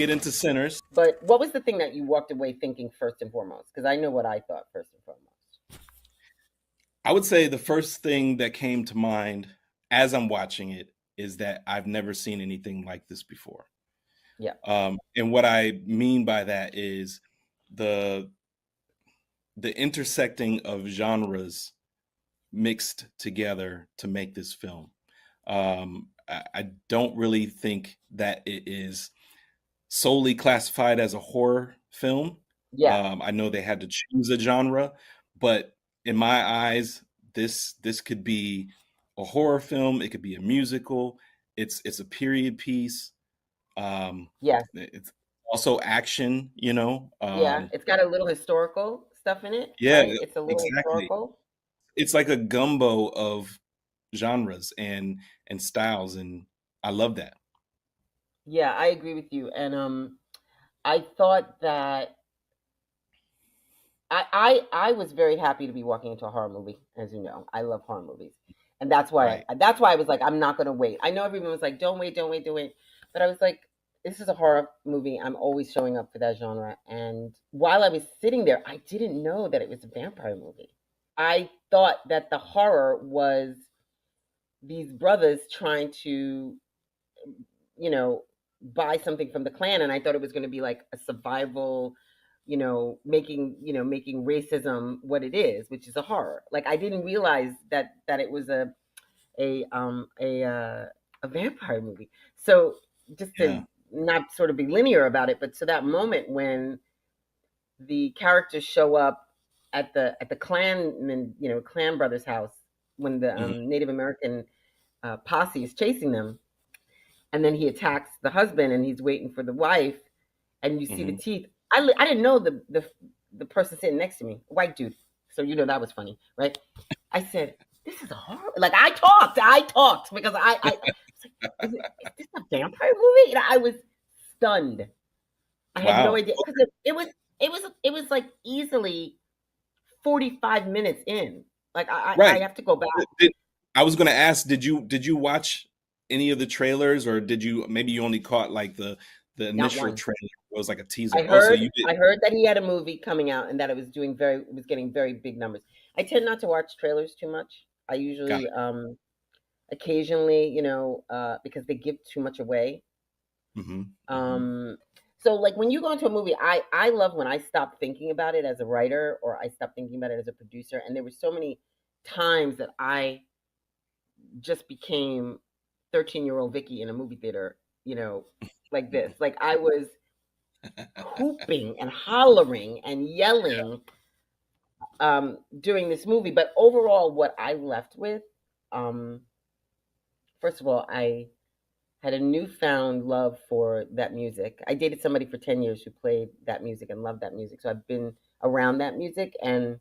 get into Sinners. But what was the thing that you walked away thinking first and foremost? Because I know what I thought first and foremost. I would say the first thing that came to mind as I'm watching it is that I've never seen anything like this before. Yeah. And what I mean by that is the the intersecting of genres mixed together to make this film. I don't really think that it is solely classified as a horror film. Yeah. I know they had to choose a genre, but in my eyes, this could be a horror film. It could be a musical. It's a period piece. Yes. It's also action. Yeah. It's got a little historical stuff in it, Yeah, right? It's a little exactly. historical. It's like a gumbo of genres and styles, and I love that. Yeah, I agree with you. And I thought that I was very happy to be walking into a horror movie. As you know, I love horror movies, and Right. that's why I was like, I'm not gonna wait. I know everyone was like, don't wait, don't wait, don't wait, but I was like, this is a horror movie. I'm always showing up for that genre. And while I was sitting there, I didn't know that it was a vampire movie. I thought that the horror was these brothers trying to, you know, buy something from the clan, and I thought it was going to be like a survival, making racism what it is, which is a horror. Like I didn't realize that it was a um a uh, a vampire movie. So just Yeah. to not sort of be linear about it, but to that moment when the characters show up at the clan brothers house, when the Mhm. Native American posse is chasing them, and then he attacks the husband, and he's waiting for the wife, and you see the Mhm. teeth. I didn't know the person sitting next to me, a white dude. So that was funny, right? I said, "This is a horror." Like I talked because I was like, is this a vampire movie? And I was stunned. I had no Wow. idea because it was like easily 45 minutes in. Like I Right. have to go back. I was going to ask, did you watch any of the trailers, or did you maybe you only caught like the Not initial one. trailer? It was like a I teaser. Oh, so heard you I didn't. heard that he had a movie coming out and that it was getting very big numbers. I tend not to watch trailers too much. I Got usually it. occasionally, because they give too much away. Mhm. Mhm. Um so like when you go into a movie, I love when I stop thinking about it as a writer or I stop thinking about it as a producer, and there were so many times that I just became 13-year-old Vicky in a movie theater, like this. Like I was hooping and hollering and yelling during this movie. But overall, what I left with, um, first of all, I had a newfound love for that music. I dated somebody for 10 years who played that music and loved that music. So I've been around that music, and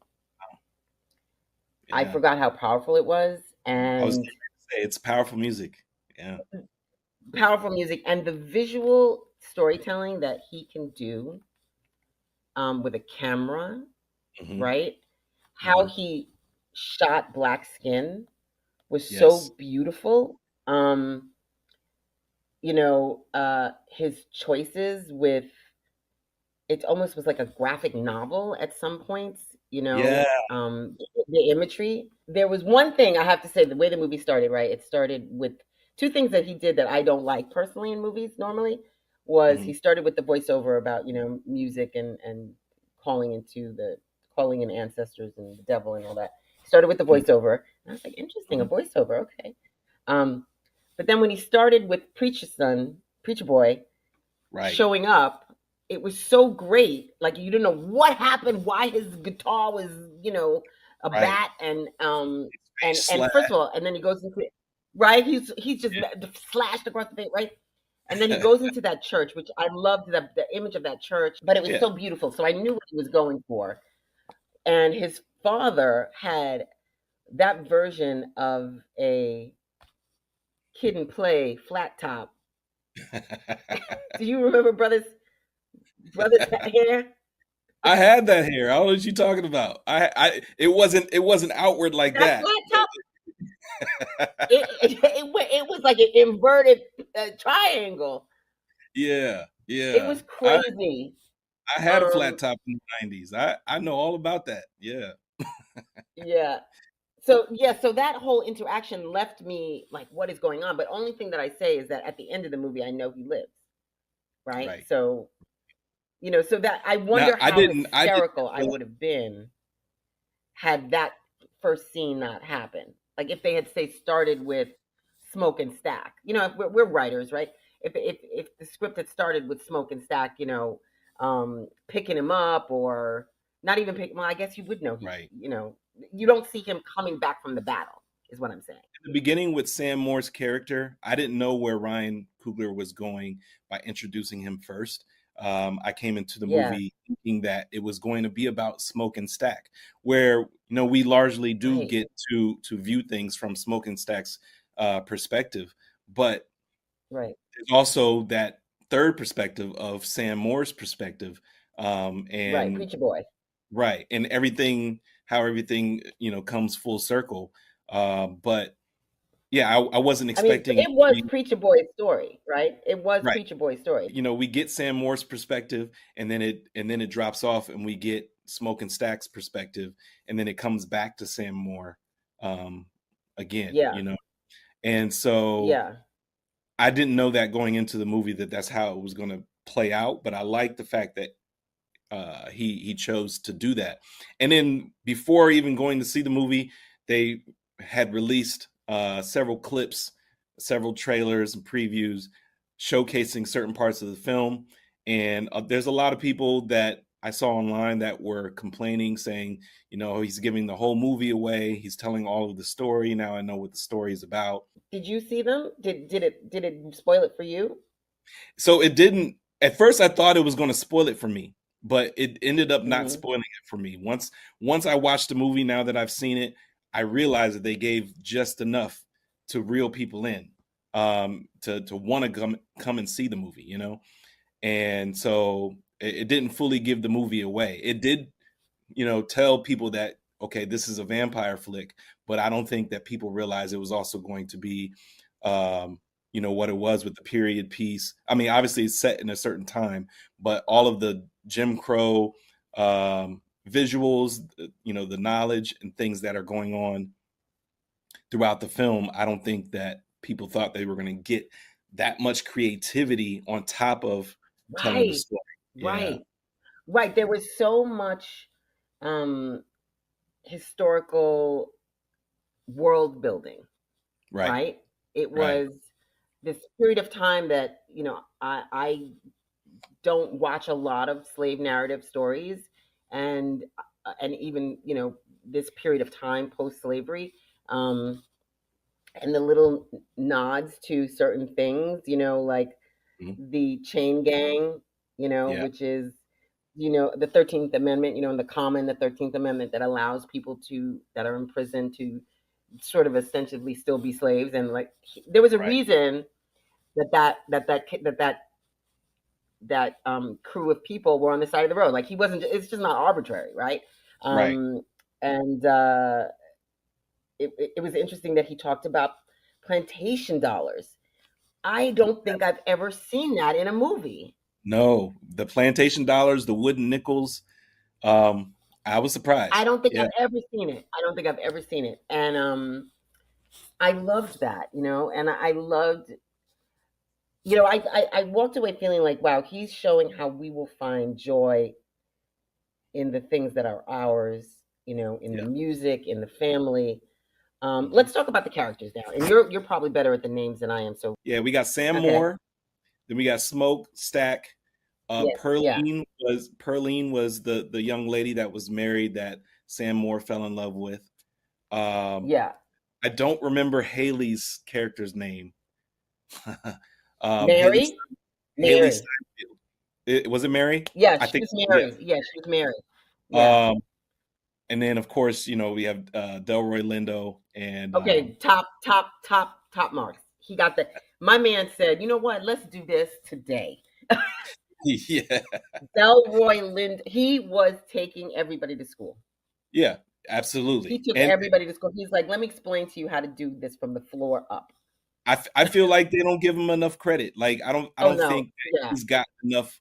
I Yeah. forgot how powerful it was. I was And getting ready to say it's powerful music. Yeah. powerful music and the visual storytelling that he can do with a camera, Mhm. right? How Mhm. he shot Black Skin was Yes. so beautiful. His choices with it almost was like a graphic novel at some points, Yeah. the imagery. There was one thing I have to say, the way the movie started, right? It started with two things that he did that I don't like personally in movies normally. Was Mhm. he started with the voiceover about, music and calling into the calling in ancestors and the devil and all that. Started with the Mhm. voiceover. And I was like, interesting, a Mhm. voiceover, okay. Um, but then when he started with Preacher Boy, Right. showing up, it was so great. Like you didn't know what happened, why his guitar was, a Right. bat, and Face and slap. first of all, and then he goes into right. He's just Yeah. slashed across the face, right? And then he goes into that church, which I loved the image of that church, but it was Yeah. so beautiful. So I knew what he was going for. And his father had that version of a Kid and Play flat top. Do you remember Brothers Hair? I had that hair. I don't know what you talking about. It wasn't outward like That that. flat top, it was like an inverted triangle. Yeah. It Yeah. was crazy. I had a flat Um, top in the 90s. I know all about that. Yeah. yeah. So yeah, so that whole interaction left me like, what is going on? But only thing that I say is that at the end of the movie, I know he lives, right? Right. So so that I Now wonder how I didn't hysterical I realize, would have been had that first scene not happened. Like if they had say started with Smoke and Stack. If we're writers, right? If the script had started with Smoke and Stack, picking him up or not even pick. Well, I guess you would know right. you don't see him coming back from the battle, is what I'm saying. In the beginning with Sam Moore's character, I didn't know where Ryan Coogler was going by introducing him first. I came into the Yeah, movie thinking that it was going to be about Smoke and Stack, where we largely do right, get to view things from Smoke and Stack's perspective, but right, there's also that third perspective of Sam Moore's perspective, right. and Preacher boy. right, and everything, how everything comes full circle. But yeah, I wasn't I mean, expecting it was we Preacher Boy's story, right? It was right. Preacher Boy's story. We get Sam Moore's perspective, and then it drops off, and we get Smoke and Stack's perspective, and then it comes back to Sam Moore um, again. Yeah, And so yeah. I didn't know that going into the movie that that's how it was going to play out, but I like the fact that he chose to do that. And then before even going to see the movie, they had released several clips, several trailers and previews showcasing certain parts of the film. And there's a lot of people that I saw online that were complaining, saying, he's giving the whole movie away. He's telling all of the story. Now I know what the story is about. Did you see them? Did it spoil it for you? So it didn't. At first, I thought it was going to spoil it for me, but it ended up not Hmm. spoiling it for me. Once I watched the movie, now that I've seen it, I realized that they gave just enough to reel people in, to want to come and see the movie. And so it didn't fully give the movie away. It did, tell people that, okay, this is a vampire flick, but I don't think that people realize it was also going to be, what it was with the period piece. I mean, obviously it's set in a certain time, but all of the Jim Crow visuals, the knowledge and things that are going on throughout the film, I don't think that people thought they were going to get that much creativity on top of telling the Right, story. Yeah, right, right. There was so much um, historical world building, right, right? It right. was this period of time that I don't watch a lot of slave narrative stories, and even this period of time post slavery. Um, and the little nods to certain things, like Mhm. the chain gang, Yeah, which is, the 13th Amendment, in the common, the 13th Amendment that allows people that are in prison to sort of essentially still be slaves. And like, there was a right, reason that crew of people were on the side of the road. Like he wasn't, it's just not arbitrary, right? right. Um, and it was interesting that he talked about plantation dollars. I don't think I've ever seen that in a movie. No, the plantation dollars, the wooden nickels. I was I surprised. don't think Yeah, I've ever seen it. I don't think I've ever seen it. And I loved that, and I loved, I walked away feeling like, wow, he's showing how we will find joy in the things that are ours, in the yeah. music, in the family. Mhm. Let's talk about the characters now. And you're probably better at the names than I am. So Yeah, we got Sam okay, Moore, then we got Smoke, Stack. yeah, yeah, Perline was the young lady that was married that Sam Moore fell in love with. Um, yeah. I don't remember Haley's character's name. Haley Mary, Haley Mary. Steinfeld. Was it Mary? Yeah, I she think was yeah. Mary. Yeah, she was Mary. Yeah. Um, and then of course, we have Delroy Lindo and Okay, top marks. He got the My man said, you know what? Let's do this today. yeah, Delroy Lind, he was taking everybody to school. yeah, He absolutely. took And everybody to school. He's like, let me explain to you how to do this from the floor up. I feel like they don't give him enough credit. Like I Oh don't no, think that yeah. he's got enough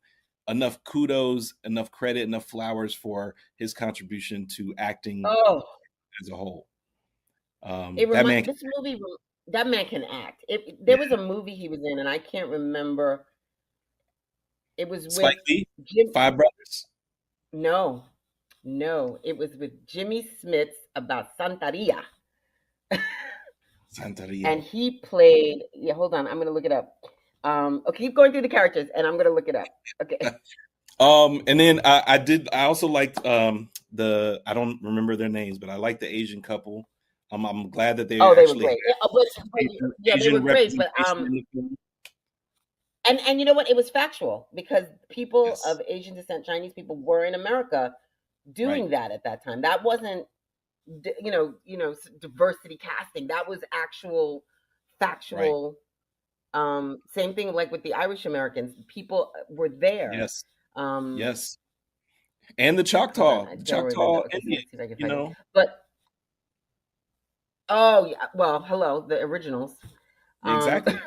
kudos, enough credit, enough flowers for his contribution to acting Oh, as a whole. it That remind man, this movie. That man can act. yeah, There was a movie he was in, and I can't remember. It was with Spike Lee, Jim. Five Brothers, No, no, it was with Jimmy Smits about Santeria, Santeria. and he played. Yeah, hold on, I'm gonna look it up. Okay, keep going through the characters, and I'm gonna look it up. Okay. And then I also liked I don't remember their names, but I like the Asian couple. I'm glad that they Oh, they were actually great. had Yeah, but yeah, they were Asian great. But representation in the film. and you know what? It was factual because people Yes, of Asian descent, Chinese people, were in America right, doing that at that time. That wasn't diversity casting. That was actual right. factual. Same thing like with the Irish Americans. People were there. Yes, Um, yes. And hold on, The Delroy Lindo. Choctaw Okay, so Indians, let's see if I can you find it. know. But oh yeah, well, hello, the originals. Um, Exactly.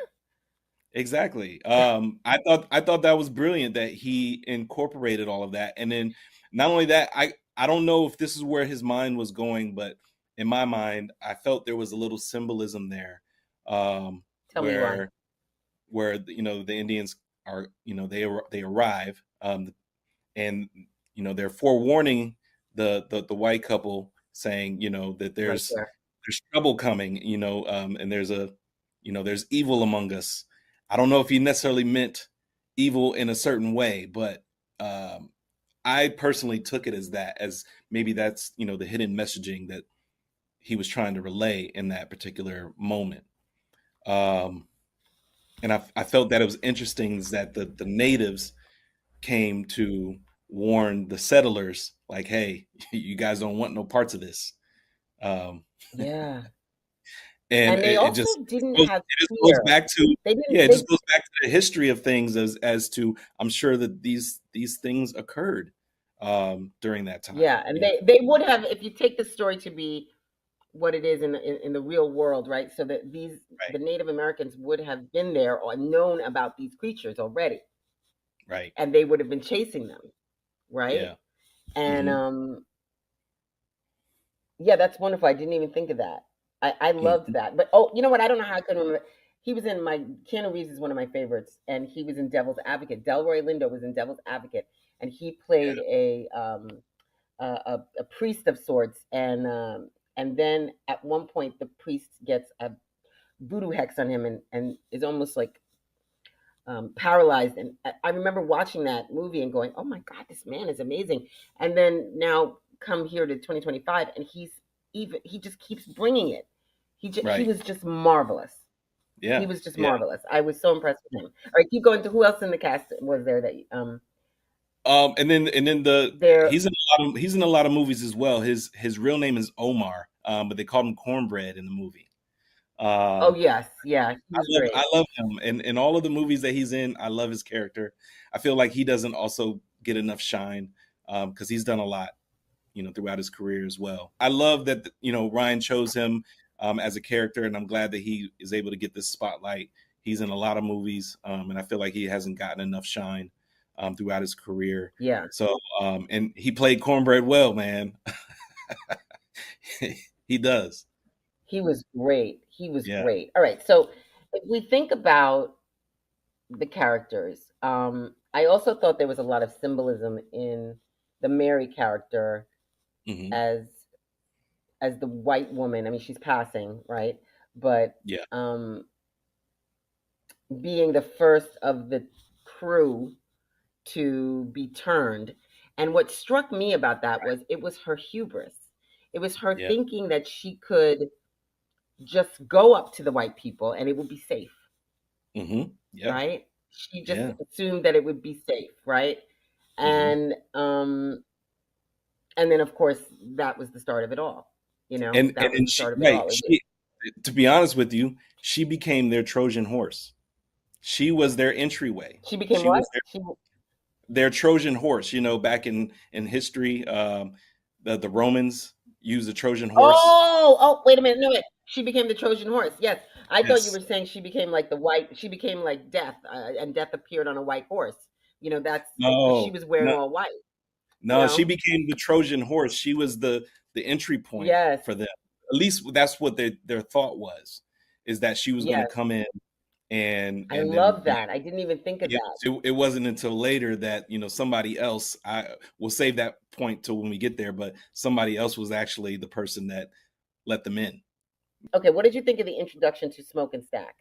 Exactly. I thought that was brilliant that he incorporated all of that. And then not only that, I don't know if this is where his mind was going, but in my mind, I felt there was a little symbolism there. tell me why. Where the Indians are, they arrive, and they're forewarning the white couple, saying, that Right there. there's trouble coming, and there's evil among us. I don't know if he necessarily meant evil in a certain way, but um, I personally took it as maybe that's the hidden messaging that he was trying to relay in that particular moment. Um, and I felt that it was interesting is that the natives came to warn the settlers, like, hey, you guys don't want no parts of this. Um, Yeah, and and they it also just didn't goes, have it just goes fear. back to They yeah, didn't. it They just goes back to the history of things, as to I'm sure that these things occurred during that time. Yeah, and they would have if you take the story to be what it is in the real world, right? So that Right, the Native Americans would have been there or known about these creatures already, right, and they would have been chasing them, right? yeah, And hmm yeah, that's wonderful. I didn't even think of that. I loved hmm that. But oh, you know what? I don't know how I couldn't remember. He was in my Keanu Reeves is one of my favorites, and he was in Devil's Advocate. Delroy Lindo was in Devil's Advocate, and he played yeah, a priest of sorts, and then at one point the priest gets a voodoo hex on him and is almost like paralyzed. And I remember watching that movie and going, "Oh my God, this man is amazing!" And then now come here to 2025, and he just keeps bringing it. He right, was just marvelous. He yeah, was just yeah. marvelous. I was so impressed with him. All right, keep going to who else in the cast was there that And then there. he's in a lot of movies as well. His real name is Omar, but they called him Cornbread in the movie. Oh Um, yes, yeah, he was I great. love him, and in all of the movies that he's in, I love his character. I feel like he doesn't also get enough shine, because he's done a lot, throughout his career as well. I love that Ryan chose him as a character, and I'm glad that he is able to get this spotlight. He's in a lot of movies, and I feel like he hasn't gotten enough shine throughout his career. Yeah, So, and he played Cornbread well, man. He does. he was great. He was Yeah, great. All right, so if we think about the characters, I also thought there was a lot of symbolism in the Mary character hmm as the white woman. I mean, she's passing, right? But yeah, um, being the first of the crew to be turned. And what struck me about that was it was her hubris. It was her yeah, thinking that she could just go up to the white people and it would be safe, yeah, right? She just yeah. assumed that it would be safe, right? hmm And um and then of course that was the start of it all. and That was then the start of it all. to be honest with you, she became their Trojan horse. She was their entryway. She became She what? was their Trojan horse. Back in history, the Romans used the Trojan horse. Oh, wait a minute. No, wait. She became the Trojan horse. Yes, I thought you Yes. were saying she became like the white. She became like Death, and Death appeared on a white horse. That's because she No, was wearing no, all white. You no. She know. became the Trojan horse. She was the entry point Yes. for them. At least that's what their thought was, is that she was going to Yes. come in I and then love that. I didn't even think of yes, that. it wasn't until later that somebody else. I will save that point till when we get there, but somebody else was actually the person that let them in. Okay, what did you think of the introduction to Smoke and Stack?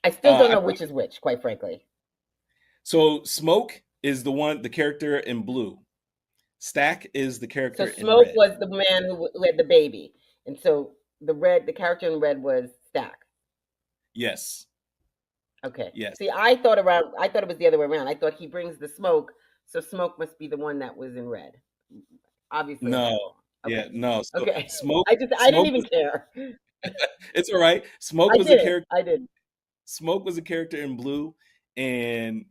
I still don't I know which is which, quite frankly. So Smoke is the character in blue. Stack is the So character in Smoke red. was the man who had the baby, and so the character in red was Stack. Yes. Okay. Yes. See, I thought it was the other way around. I thought he brings the smoke, so Smoke must be the one that was in red. Obviously, I had No. it wrong. Yeah, Okay. no. So Okay. Smoke I didn't Smoke even was care. it's all right. I did. I did. Smoke was a character in blue, and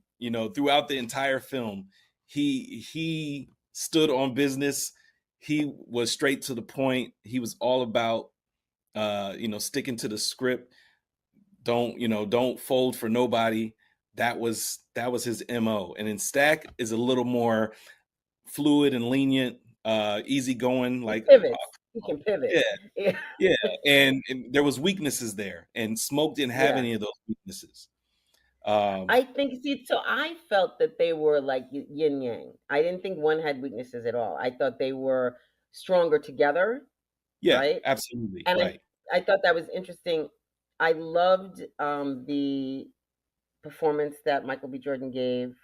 throughout the entire film, he stood on business. He was straight to the point. He was all about sticking to the script. Don't fold for nobody. That was his MO. And then Stack is a little more fluid and lenient, easygoing, He like, pivots. He can pivot. yeah, Yeah. yeah. And there was weaknesses there, and Smoke didn't have Yeah. any of those weaknesses. Um, I think, see, so I felt that they were like yin yang. I didn't think one had weaknesses at all. I thought they were stronger together, yeah, right? absolutely, And right. I thought that was interesting. I loved the performance that Michael B. Jordan gave.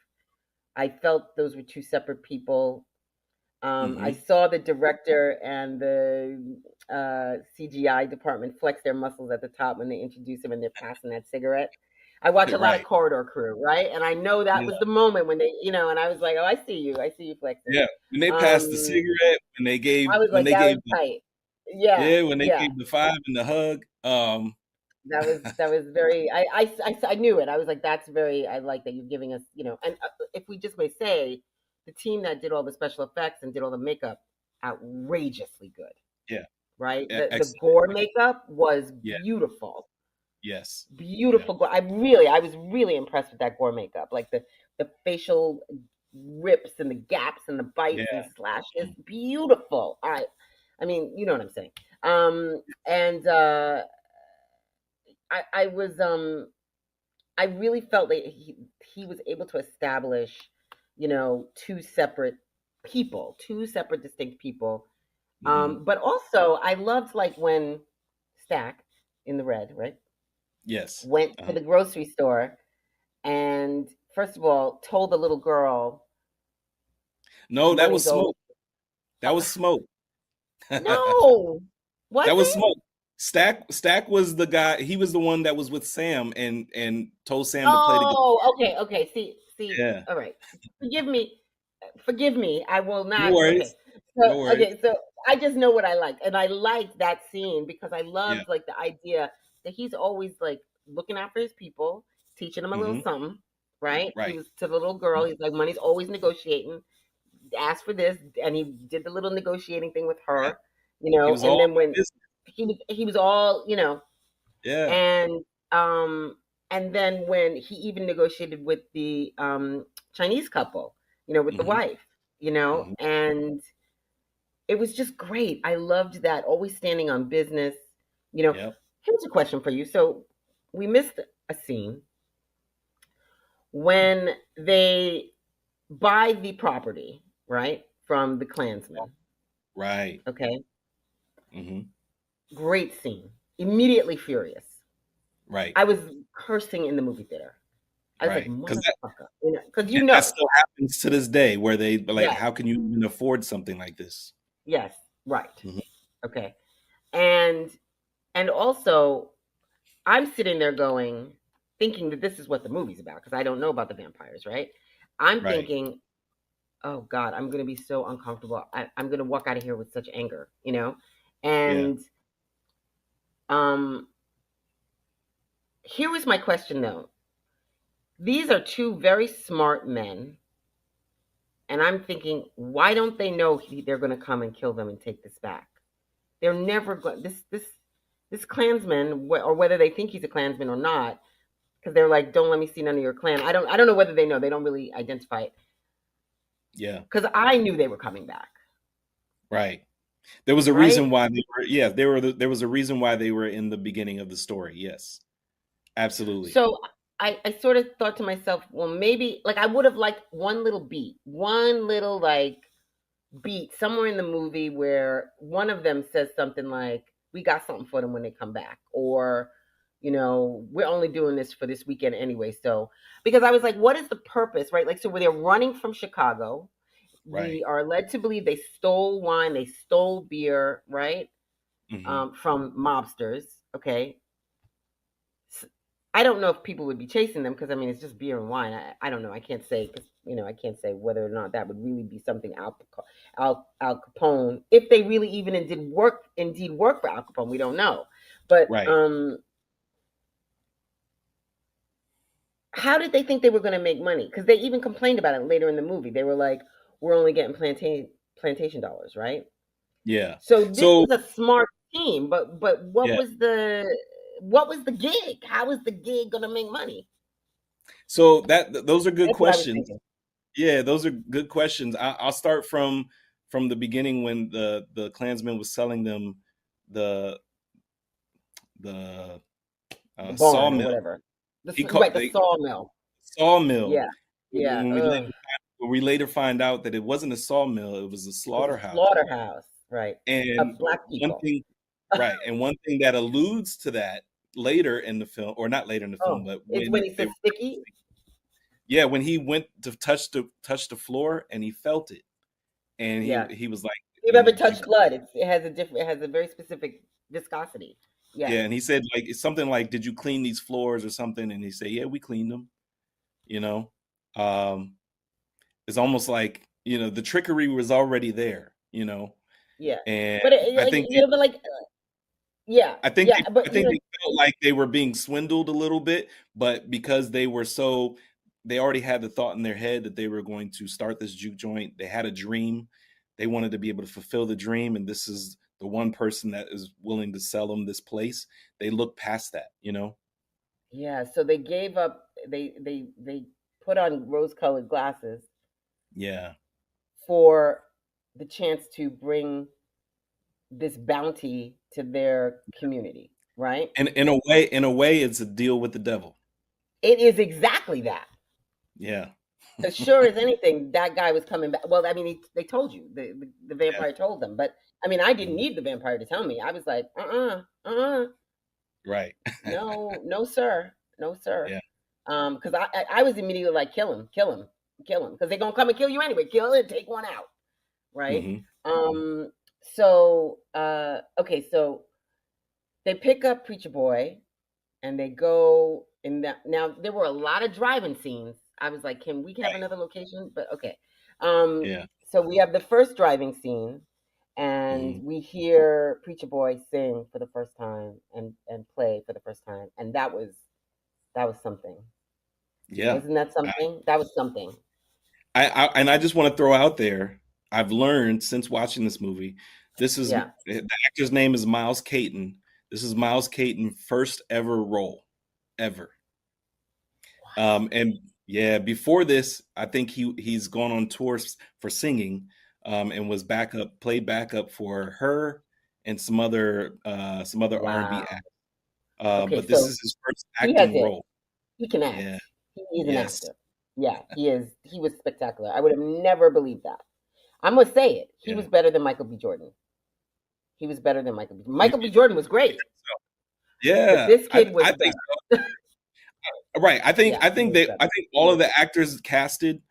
I felt those were two separate people. I Hmm. saw the director and the CGI department flex their muscles at the top when they introduce him and they're passing that cigarette. I watch a lot of Right. Corridor Crew, right? And I know that Yeah, was the moment when they, and I was like, oh, I see you flexing. yeah. When they passed the Um, cigarette, I was like, that was tight. Yeah, when they yeah. gave the five and the hug. That was very. I knew it. I was like, that's very. I like that you're giving us, And if we just may say, the team that did all the special effects and did all the makeup, outrageously good, Yeah, right? The excellent. gore makeup was Yeah, beautiful, yes, yeah, beautiful gore. I was really impressed with that gore makeup, like the facial rips and the gaps and the bites and yeah. slashes, Mm. beautiful. I mean, you know what I'm saying. And I was I really felt like he was able to establish, two separate people, two separate distinct people. Hmm. But also I loved like when Stack in the red, right, Yes. went to Uh-huh. the grocery store and first of all told the little girl No, that was money's always Smoke. That was Smoke. no, was That was it? Smoke. Stack was the guy. He was the one that was with Sam and told Sam to play the guitar. Oh, okay, okay. See. Yeah. All right. Forgive me. Forgive me. I will No not. Okay. worries. So No worries. okay. So I just know what I liked, and I liked that scene because I Yeah. loved like the idea that he's always like looking out for his people, teaching them a little Hmm. something. Right. He Right. was to the little girl. He's like, money's always negotiating. Ask for this, and he did the little negotiating thing with Right. her. He was And all then about when business. he was all Yeah. and um and then when he even negotiated with the Chinese couple, with the Hmm. wife, Hmm. and it was just great. I loved that, always standing on business. you know Yep. Here's a question for you. So we missed a scene when they buy the property, right, from the Klansmen. Right. Okay, Hmm. great scene. Immediately furious. Right. I was cursing in the movie theater. I was like, Right. Because motherfucker, because that still happens to this day, where they like, yes, how can you even afford something like this? yes, right, Hmm. okay, and also I'm sitting there going, thinking that this is what the movie's about because I don't know about the vampires, right? I'm Right. thinking, oh God, I'm gonna be so uncomfortable. I'm gonna walk out of here with such anger, Yeah. and um, here was my question though. These are two very smart men. And I'm thinking, why don't they know they're going to come and kill them and take this back? They're never going. This. this Klansman, or whether they think he's a Klansman or not, because they're like, "Don't let me see none of your Klan." I don't know whether they know. They don't really identify it. Yeah. Because I knew they were coming back, Right. There was a right? reason why they were. Yeah. There was a reason why they were in the beginning of the story. Yes. Absolutely. So I sort of thought to myself, well, maybe like I would have liked one little beat, one little like beat somewhere in the movie where one of them says something like, "We got something for them when they come back," or we're only doing this for this weekend anyway. So because I was like, what is the purpose, right? Like, so where they're running from Chicago, we Right. are led to believe they stole wine, they stole beer, right? Hmm. From mobsters. Okay, I don't know if people would be chasing them because I mean it's just beer and wine. I don't know. I can't say because I can't say whether or not that would really be something Al Capone, if they really even indeed work for Al Capone. We don't know, but Right. how did they think they were going to make money? Because they even complained about it later in the movie. They were like, "We're only getting plantation dollars, right?" Yeah. So this So was a smart team, but yeah. what was the gig? How was the gig going to make money? So those are good That's what I was questions. thinking. Yeah, those are good questions. I'll start from the beginning when the Klansman was selling them the the The barn or sawmill. whatever. He called The they sawmill. sawmill. Yeah, yeah. Ugh. When we later find out that it wasn't a sawmill, it was a It was a slaughterhouse. slaughterhouse, right? And Of black one people. thing, right, and one thing that alludes to that later in the film, or not later in the film, Oh, but it's when when he they says sticky. yeah, when he went to touch the floor and he felt it, and Yeah. he was like, If you've ever touched blood, it has a different. It has a very specific viscosity. Yes. yeah, and he said like it's something like, "Did you clean these floors or something?" And he said, "Yeah, we cleaned them." You know, um, it's almost like the trickery was already there. Yeah. And But I like think they, but like yeah, I think yeah. they, I But think they felt like they were being swindled a little bit, but because they already had the thought in their head that they were going to start this juke joint. They had a dream. They wanted to be able to fulfill the dream, and this is the one person that is willing to sell them this place. They look past that. yeah. So they gave up. They put on rose-colored glasses Yeah. for the chance to bring this bounty to their community, right? And in a way, it's a deal with the devil. It is exactly that. Yeah. Because sure as anything, that guy was coming back. Well, I mean, they told you the Yeah. vampire told them, but I mean, I didn't Mhm. need the vampire to tell me. I was like, Right. no, no, sir, no, sir. Yeah. Because I was immediately like, kill him, kill him, kill him, because they're gonna come and kill you anyway. Kill it, take one out, right? Hmm. Um, so okay, so they pick up Preacher Boy and they go in that. Now there were a lot of driving scenes. I was like, can we have another location? But okay. Yeah. So we have the first driving scene, and Hmm. we hear Preacher Boy sing for the first time and play for the first time, and that was something. Yeah. Wasn't that something? That was something. And I just want to throw out there, I've learned since watching this movie, Yeah. the actor's name is Miles Caton. This is Miles Caton's first ever role, ever. And yeah, before this, I think he's gone on tours for singing, and played backup for her and some other R&B Wow. acts. Okay, But this so is his first he has acting it. role. He can act. Yeah. He is an Yes. actor. Yeah, he is. He was spectacular. I would have never believed that. I'm gonna say it. He Yeah. was better than Michael B. Jordan. He was better than Michael B. You, Michael B. Jordan was you great, think so? but Yeah. this I kid was I think better. Right. I think Yeah, I he think was that better. I think all of the actors casted Yeah,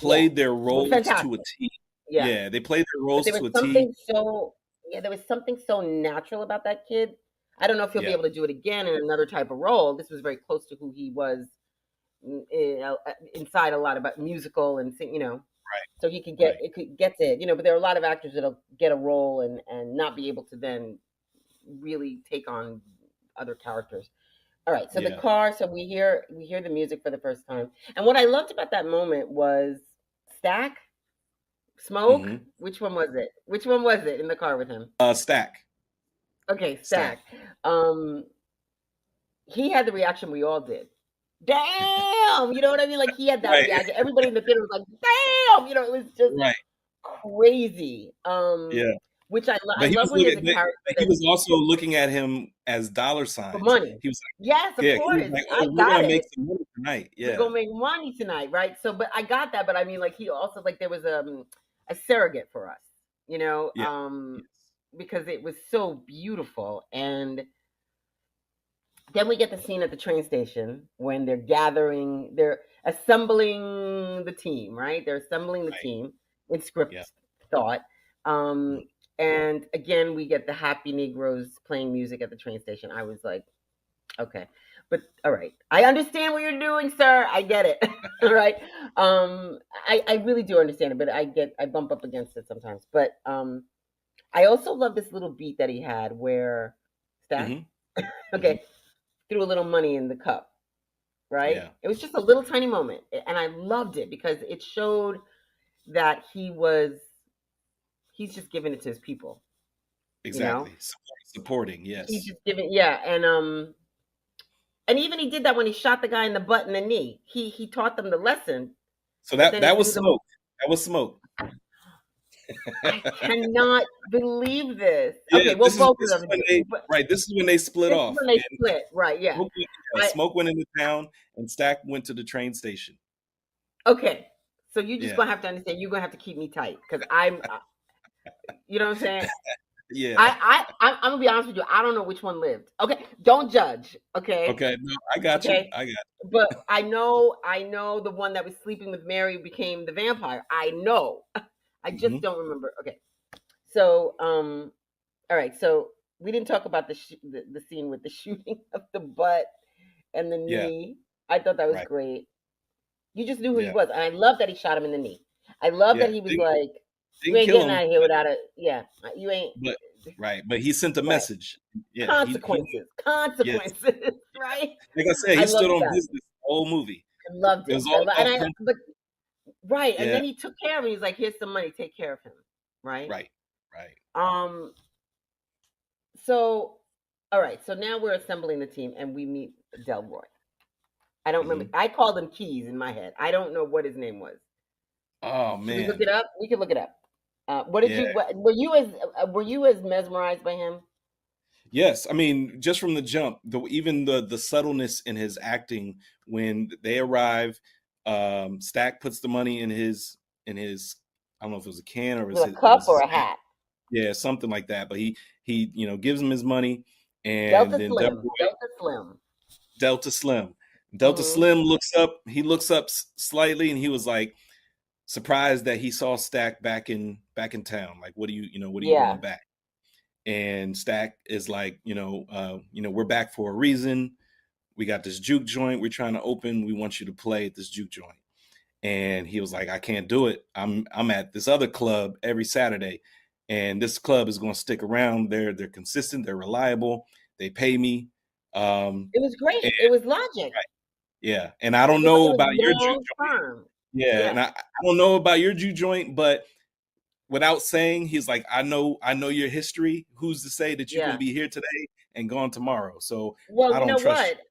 played their well, roles to a fantastic. T. Yeah, Yeah, they played their but roles there was to a T. something so yeah, there was something so natural about that kid. I don't know if he'll be Yeah. able to do it again in another type of role. This was very close to who he was, inside a lot about musical and sing. So he could get Right. it could get it. But there are a lot of actors that'll get a role and not be able to then really take on other characters. All right, so the Yeah. car. So we hear the music for the first time, and what I loved about that moment was Stack, Smoke. Hmm. Which one was it? Which one was it in the car with him? Stack. Okay, Stack. Stack. Um, he had the reaction we all did. Damn, you know what I mean? Like he had that Right. reaction. Everybody in the theater was like, "Damn!" You know, it was just Right. crazy. Yeah. Which I But he love was when there's looking a but character he that was also looking at him as dollar for signs. money. He was like, Yes, of yeah, he was course. like, I "Oh, we're got gonna make it. some money tonight." We're Yeah. gonna make money tonight, right? So, but I got that. But I mean, like he also like there was a surrogate for us, you know, Yeah. Yes. because it was so beautiful. And then we get the scene at the train station when they're gathering, they're assembling the team, right? They're assembling the Right. team in Yeah. script thought. Mhm. And again, we get the happy Negroes playing music at the train station. I was like, okay, but all right, I understand what you're doing, sir. I get it. All right. I really do understand it, but I bump up against it sometimes. But I also love this little beat that he had where Stack, Mhm. Mhm. okay, threw a little money in the cup, right? Yeah. It was just a little tiny moment, and I loved it because it showed that he's just giving it to his people, you know. Exactly. Supporting, He's yes. just giving, yeah, and even he did that when he shot the guy in the butt and the knee. He taught them the lesson, So but that then he that was threw them. smoke. That was smoke. I cannot believe this. Yeah, Okay, well, this is both of this is them when did, they but right, this is when they split this is off, when they and split, right? Yeah. I Smoke went into town, and Stack went to the train station. Okay. So you just Yeah. gonna have to understand. You're gonna have to keep me tight because you know what I'm saying. Yeah. I'm gonna be honest with you. I don't know which one lived. Okay, don't judge. Okay, Okay, no, I got you. okay. I got But I know the one that was sleeping with Mary became the vampire. I know. I you. just Mhm. don't remember. Okay. So all right. So we didn't talk about the scene with the shooting of the butt and the Yeah, knee. I thought that was right. great. You just knew who he Yeah. was, and I love that he shot him in the knee. I love that Yeah. he was like, "You Didn't ain't kill getting him, out of here without a yeah. You ain't but right, but he sent a right." message. Yeah, he Consequences, yes. consequences, right? Like I said, I he stood loved on that. business the whole movie. I loved It it. was all And about but right, and yeah, then he took care of him. He's like, "Here's some money. Take care of him." Right. right, right. Um. So, all right. So now we're assembling the team, and we meet Delroy. I don't remember. Mhm. I called him Keys in my head. I don't know what his name was. Oh, Should we look man. it up? We can look it up. What did Yeah. you? Were you as mesmerized by him? Yes, I mean, just from the jump, even the subtleness in his acting when they arrive, Stack puts the money in his I don't know if it was a can or Was it a it cup was or his a hat. hat? Yeah, something like that. But he gives him his money, and Delta then Slim. Delta Slim. Delta Slim. Delta Hmm. Slim looks up. He looks up slightly, and he was like surprised that he saw Stack back in town. Like, what are you doing Yeah. back? And Stack is like, we're back for a reason. We got this juke joint we're trying to open. We want you to play at this juke joint. And he was like, I can't do it. I'm at this other club every Saturday, and this club is going to stick around. They're consistent. They're reliable. They pay me. It was And, great. It was logic. right, yeah. And I don't It was, know it was about your juke long joint. term. Yeah, and Yeah. I don't know about your juke joint, but without saying, he's like, I know your history. Who's to say that you're gonna Yeah. be here today and gone tomorrow? So Well, I you don't know trust what?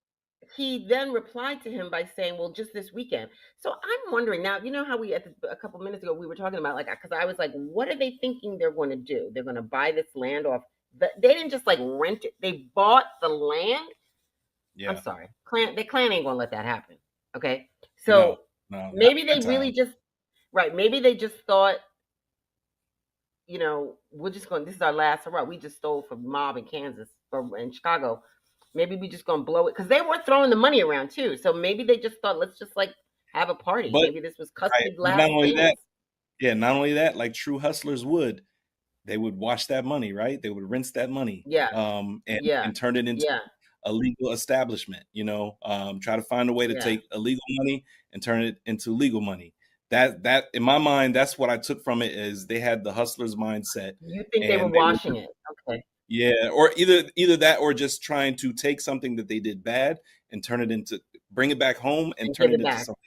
He then replied to him by saying, "Well, just this weekend." So I'm wondering now. You know how a couple minutes ago we were talking about like because I was like, "What are they thinking they're going to do? They're going to buy this land off." They didn't just like rent it; they bought the land. you. I'm Yeah. sorry, clan ain't gonna let that happen. Okay, No, so no, not maybe at they that really time. just right. Maybe they just thought, we're just going. This is our last hurrah. We just stole from mob in Kansas or in Chicago. Maybe we just gonna blow it because they were throwing the money around too. So maybe they just thought, let's just like have a party. But Maybe this was right, Custer's but last dance. not only that, like true hustlers would, they would wash that money, right? They would rinse that money, Yeah, and yeah, turn it into yeah, a legal establishment. Try to find a way to yeah. take illegal money and turn it into legal money. That in my mind, that's what I took from it is they had the hustlers mindset, You think they were and they were washing it? Okay, yeah, or either that or just trying to take something that they did bad and bring it back home and and turn give it it into back. something.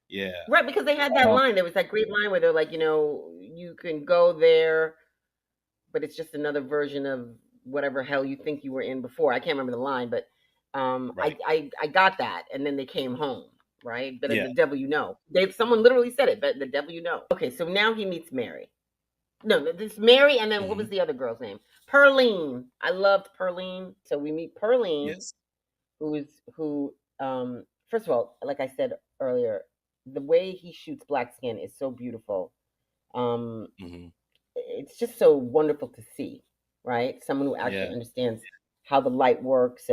Yeah. Right, because they had that Um, line. There was that great line where they're like, you can go there, but it's just another version of whatever hell you think you were in before. I can't remember the line, but Right. I got that, and then they came home, right? But Yeah. the devil you know. Someone literally said it, but the devil you know. Okay, so now he meets Mary. No, this Mary, and then what Hmm. was the other girl's name? Pearline. I loved Pearline. So we meet Pearline, Yes. who first of all, like I said earlier, the way he shoots black skin is so beautiful. Um, Hmm. it's just so wonderful to see, right? Someone who actually Yeah. understands how the light works,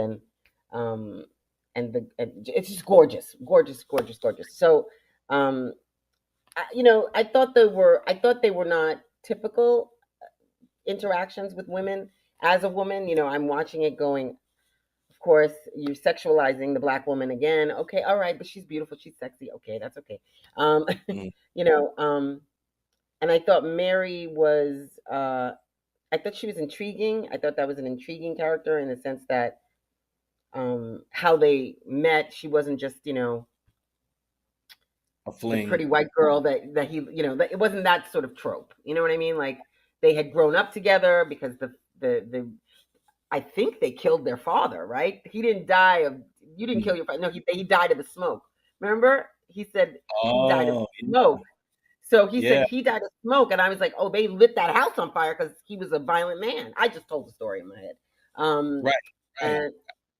um and it's just gorgeous, gorgeous, gorgeous, gorgeous. So um I thought they were not typical interactions with women. As a woman, I'm watching it going, of course, you're sexualizing the black woman again. Okay, all right, but she's beautiful, she's sexy. Okay, that's okay. Um, Hmm. you know, and I thought Mary was I thought she was intriguing. I thought that was an intriguing character in the sense that how they met, she wasn't just, A the fling. pretty white girl that he, that it wasn't that sort of trope. You know what I mean? Like they had grown up together because the I think they killed their father, right? He didn't die of, you didn't kill Mm. your father. No, he died of the smoke. Remember? He said he died of Oh, smoke. So he said yeah. he died of smoke, and I was like, oh, they lit that house on fire because he was a violent man. I just told the story in my head. Right. Right. And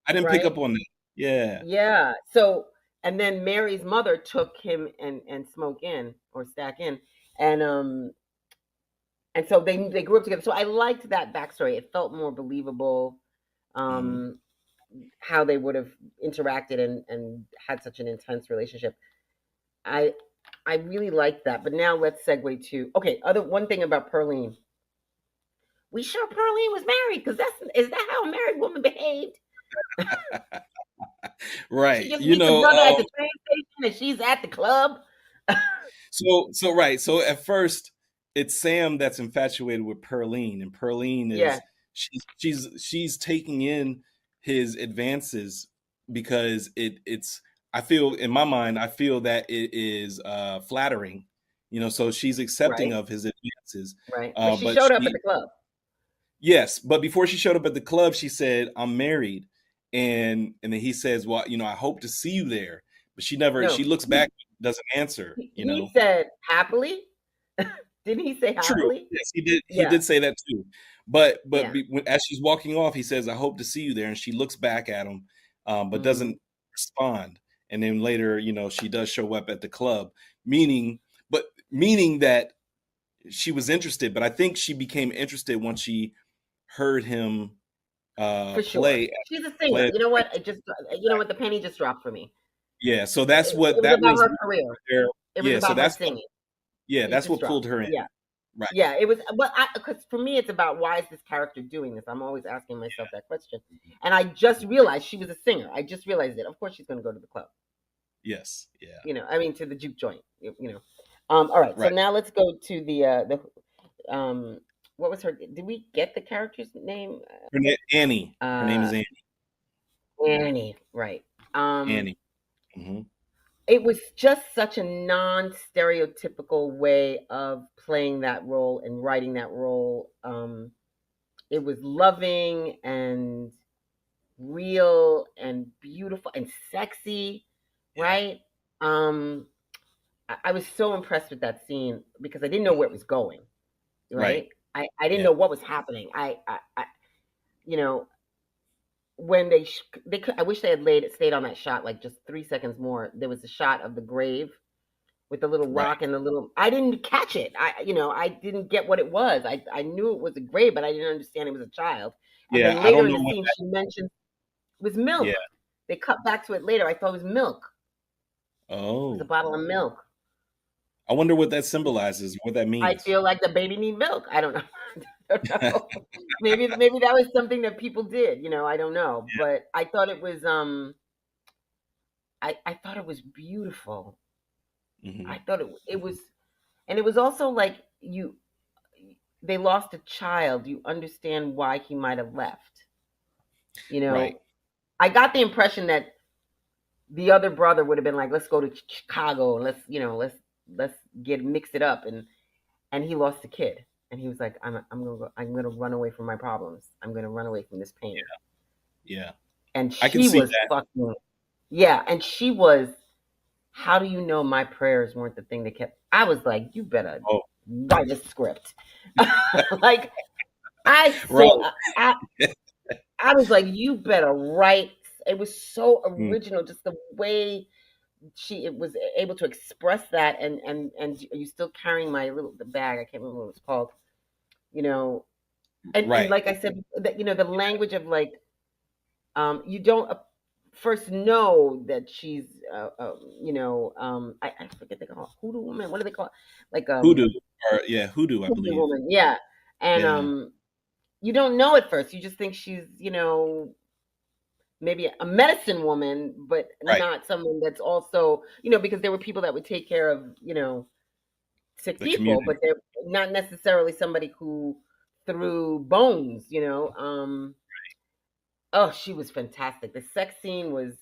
I didn't pick right, up on that. Yeah. yeah. So and then Mary's mother took him and smoke in or stack in, and so they grew up together. So I liked that backstory. It felt more believable. Hmm. Um, how they would have interacted and had such an intense relationship. I I really liked that. But now let's segue to, okay. Other one thing about Pearline, we sure Pearline was married because is that how a married woman behaved? She Right. just meets the brother at the train station and she's at the club. So right. So at first, it's Sam that's infatuated with Pearline, and Pearline Yeah, is she's taking in his advances because it's I feel in my mind I feel that it is flattering, so she's accepting right, of his advances. right. But she But showed up at she the club. Yes, but before she showed up at the club, she said, "I'm married," and then he says, "Well, I hope to see you there." But she No, looks back, doesn't answer. he said happily. Didn't he say True. happily? Yes, he did. He Yeah, did say that too. But yeah. as she's walking off, he says, "I hope to see you there," and she looks back at him, but Hmm. doesn't respond. And then later, she does show up at the club, meaning that she was interested. But I think she became interested once she heard him For sure. play She's a play singer. at You the know what? radio. The penny just dropped for me. Yeah, so that's what It was that about was her career. there. It was Yeah, so about her that's what singing. yeah, It that's just what dropped. pulled her in. Yeah. Right. Yeah, it was, but because for me, it's about why is this character doing this? I'm always asking myself that question. And I just realized she was a singer. I just realized it. Of course, she's going to go to the club. Yes. Yeah. I mean, to the juke joint. All right. So Right. now let's go to what was her? Did we get the character's name? Annie. Her name is Uh, Annie. Annie. Right. Um, Annie. Hmm. it was just such a non-stereotypical way of playing that role and writing that role. It was loving and real and beautiful and sexy, Yeah. right? Um, I was so impressed with that scene because I didn't know where it was going, Right. right? I didn't Yeah. know what was happening. You know, when they could, I wish they had stayed on that shot like just 3 seconds more. There was a shot of the grave with the little Right. rock and the little. I didn't catch it. I didn't get what it was. I knew it was a grave, but I didn't understand it was a child. And Yeah. then I later don't in know the what scene, that. she mentioned it was Yeah. milk. They cut back to it later. I thought it was milk. It was a Oh. bottle of milk. I wonder what that symbolizes. What that I means. feel like the baby need milk. I don't know. I don't know. Maybe that was something that people did. I don't know. But I thought it was I thought it was beautiful. Hmm. I thought it was, and it was also like they lost a child. You understand why he might have left. You Right. know, I got the impression that the other brother would have been like, "Let's go to Chicago and let's get mix it up," and he lost a kid. and he was like, I'm gonna run away from my problems. I'm gonna run away from this pain. Yeah. And I can she see was that. fucking, yeah, and she was. How do you know my prayers weren't the thing that kept? I was like, you better Oh, write a script. Like I said, right. I was like, you better write. It was so Mm, original, just the way she it was able to express that, and you still carrying my little the bag. I can't remember what it was called. You know, and right. like I said, that the language of like you don't first know that she's I forget they call it hoodoo woman. What do they call it? Like Hoodoo, or yeah, hoodoo, I hoodoo believe. woman. Yeah, and Yeah. you don't know at first. You just think she's maybe a medicine woman, but Right. not someone that's also because there were people that would take care of sick The people, but community. they're not necessarily somebody who threw bones. Oh, she was fantastic. The sex scene was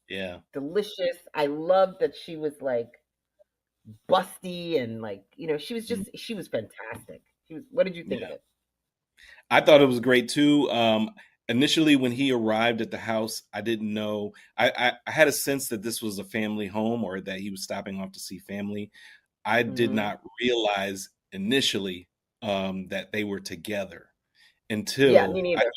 Yeah. delicious. I loved that she was like busty and like, Mm, she was fantastic. What did you think of yeah. it? I thought it was great too. Initially, when he arrived at the house, I didn't know. I had a sense that this was a family home, or that he was stopping off to see family. I did Hmm. not realize initially that they were together Yeah, me until neither.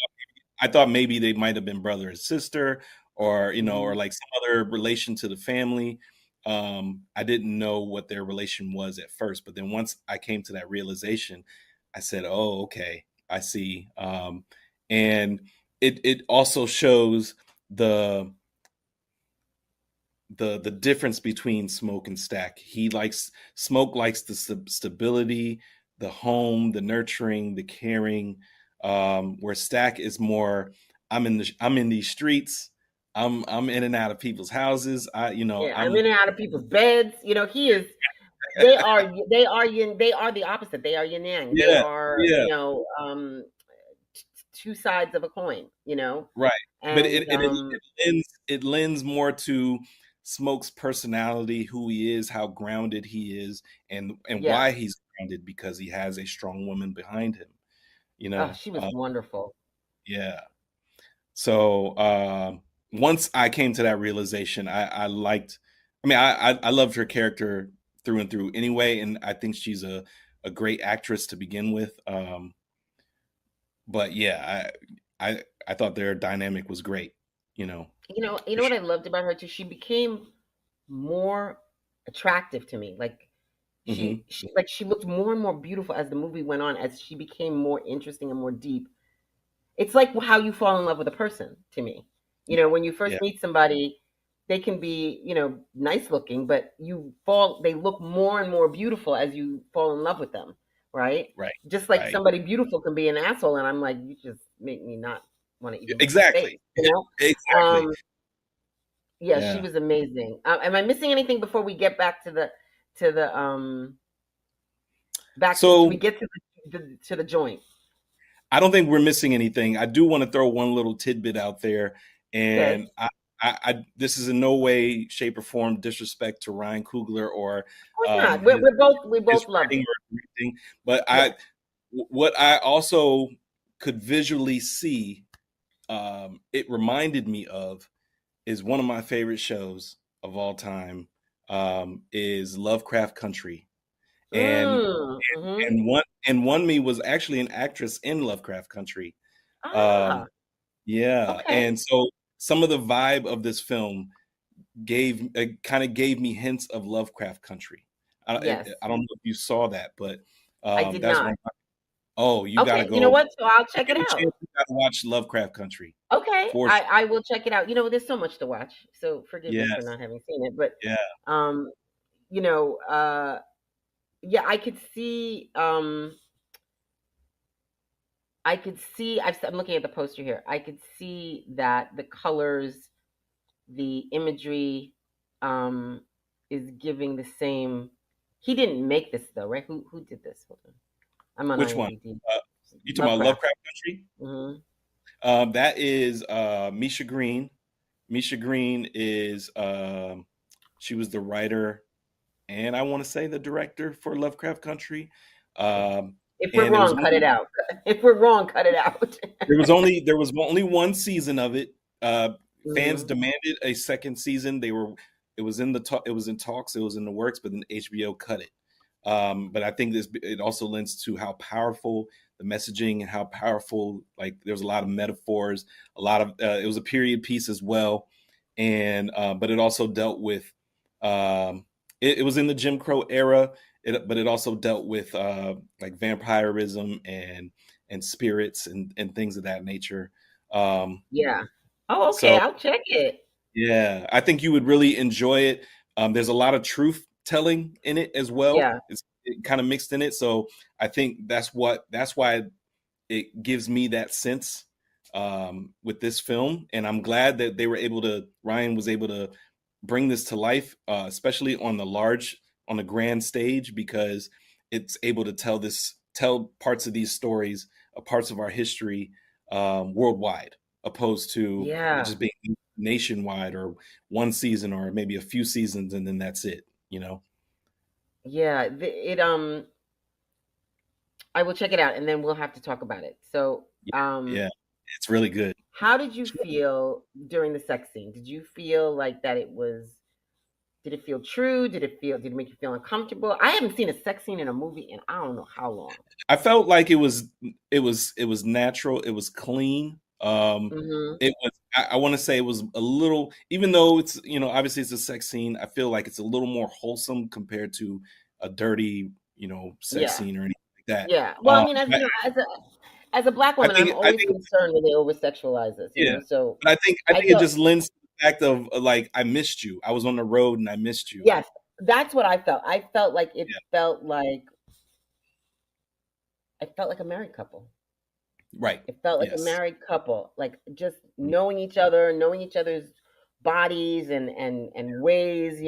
I thought maybe they might have been brother and sister, or or Hmm. like some other relation to the family. I didn't know what their relation was at first, but then once I came to that realization, I said, "Oh, okay, I see." And it also shows the the difference between Smoke and Stack. He likes Smoke likes the stability, the home, the nurturing, the caring. Where Stack is more, I'm in these streets. I'm in and out of people's houses. Yeah, I'm I'm in and out of people's beds. He is. They are the opposite. They are yin yang. They yeah, are yeah, two sides of a coin. right. But And it lends more to Smoke's personality, who he is, how grounded he is, and yeah, why he's grounded, because he has a strong woman behind him. You oh, know, she was wonderful. yeah. So once I came to that realization, I liked. I mean, I loved her character through and through anyway, and I think she's a great actress to begin with. But yeah, I thought their dynamic was great. You For know what I sure. loved about her too? She became more attractive to me. Like Hmm. she looked more and more beautiful as the movie went on, as she became more interesting and more deep. It's like how you fall in love with a person to me. When you Yeah, first meet somebody, they can be, nice looking, but they look more and more beautiful as you fall in love with them, right? right, Just like right. somebody beautiful can be an asshole, and I'm like, you just make me not want to even look at your face, Exactly. Exactly. Yeah, she Yeah. was amazing. Am I missing anything before we get back to the back to we So get to the joint? I don't think we're missing anything. I do want to throw one little tidbit out there, Okay. and this is in no way, shape, or form disrespect to Ryan Coogler or Of course not. his We his both loved writing it. or anything, but Yes. what I also could visually see, it reminded me of, is one of my favorite shows of all time, is Lovecraft Country, and Mm-hmm. one me was actually an actress in Lovecraft Country. Ah, Um, yeah, okay. and so some of the vibe of this film kind of gave me hints of Lovecraft Country. Yes, I don't know if you saw that, but I did that's not. one. Oh, you got to Okay, you know go. what? So I'll You check it get a out. chance, you got to watch Lovecraft Country Okay, for I sure. will check it out. There's so much to watch, so forgive me for Yes, not having seen it. But yeah. um, you know, yeah, I could see. I'm looking at the poster here. I could see that the colors, the imagery, um, is giving the same. He didn't make this though, right? Who did this? Hold on. I'm on Which one? IMDb. Uh, you talking about Lovecraft. Lovecraft Country? Hmm. That is Misha Green. Misha Green is she was the writer, and I want to say the director for Lovecraft Country. Okay. If we're and wrong, cut it out. If we're wrong, cut it out. there was only one season of it. Fans Hmm. demanded a second season. It was in it was in talks, it was in the works, but then HBO cut it. But I think this it also lends to how powerful the messaging and how powerful, like there's a lot of metaphors, a lot of it was a period piece as well, and but it also dealt with um, it was in the Jim Crow era, but it also dealt with like vampirism and spirits and things of that nature. Um, Yeah. Oh, okay. so I'll check it. yeah, I think you would really enjoy it. There's a lot of truth telling in it as well. Yeah. It kind of mixed in it, so I think that's why it gives me that sense with this film, and I'm glad that Ryan was able to bring this to life, especially on the grand stage, because it's able to tell parts of these stories, parts of our history worldwide, opposed to it Yeah. just being nationwide or one season or maybe a few seasons and then that's it. You know? Yeah. I will check it out and then we'll have to talk about it. So, Yeah, it's really good. how did you feel during the sex scene? Did you feel like that did it feel true? Did it make you feel uncomfortable? I haven't seen a sex scene in a movie in I don't know how long. I felt like it was natural. It was clean. Hmm. It was. I want to say it was a little, even though it's obviously it's a sex scene. I feel like it's a little more wholesome compared to a dirty sex Yeah. scene or anything like that. Yeah. Well, I mean, as a black I woman, I'm think I always think concerned when they over sexualize us, yeah, So but I I think it felt just lends to the fact of like I missed you. I was on the road and I missed you. yes, that's what I felt. Yeah. I felt like a married couple. Right. It felt like a Yes. married couple, like just knowing each other, knowing each other's bodies and ways,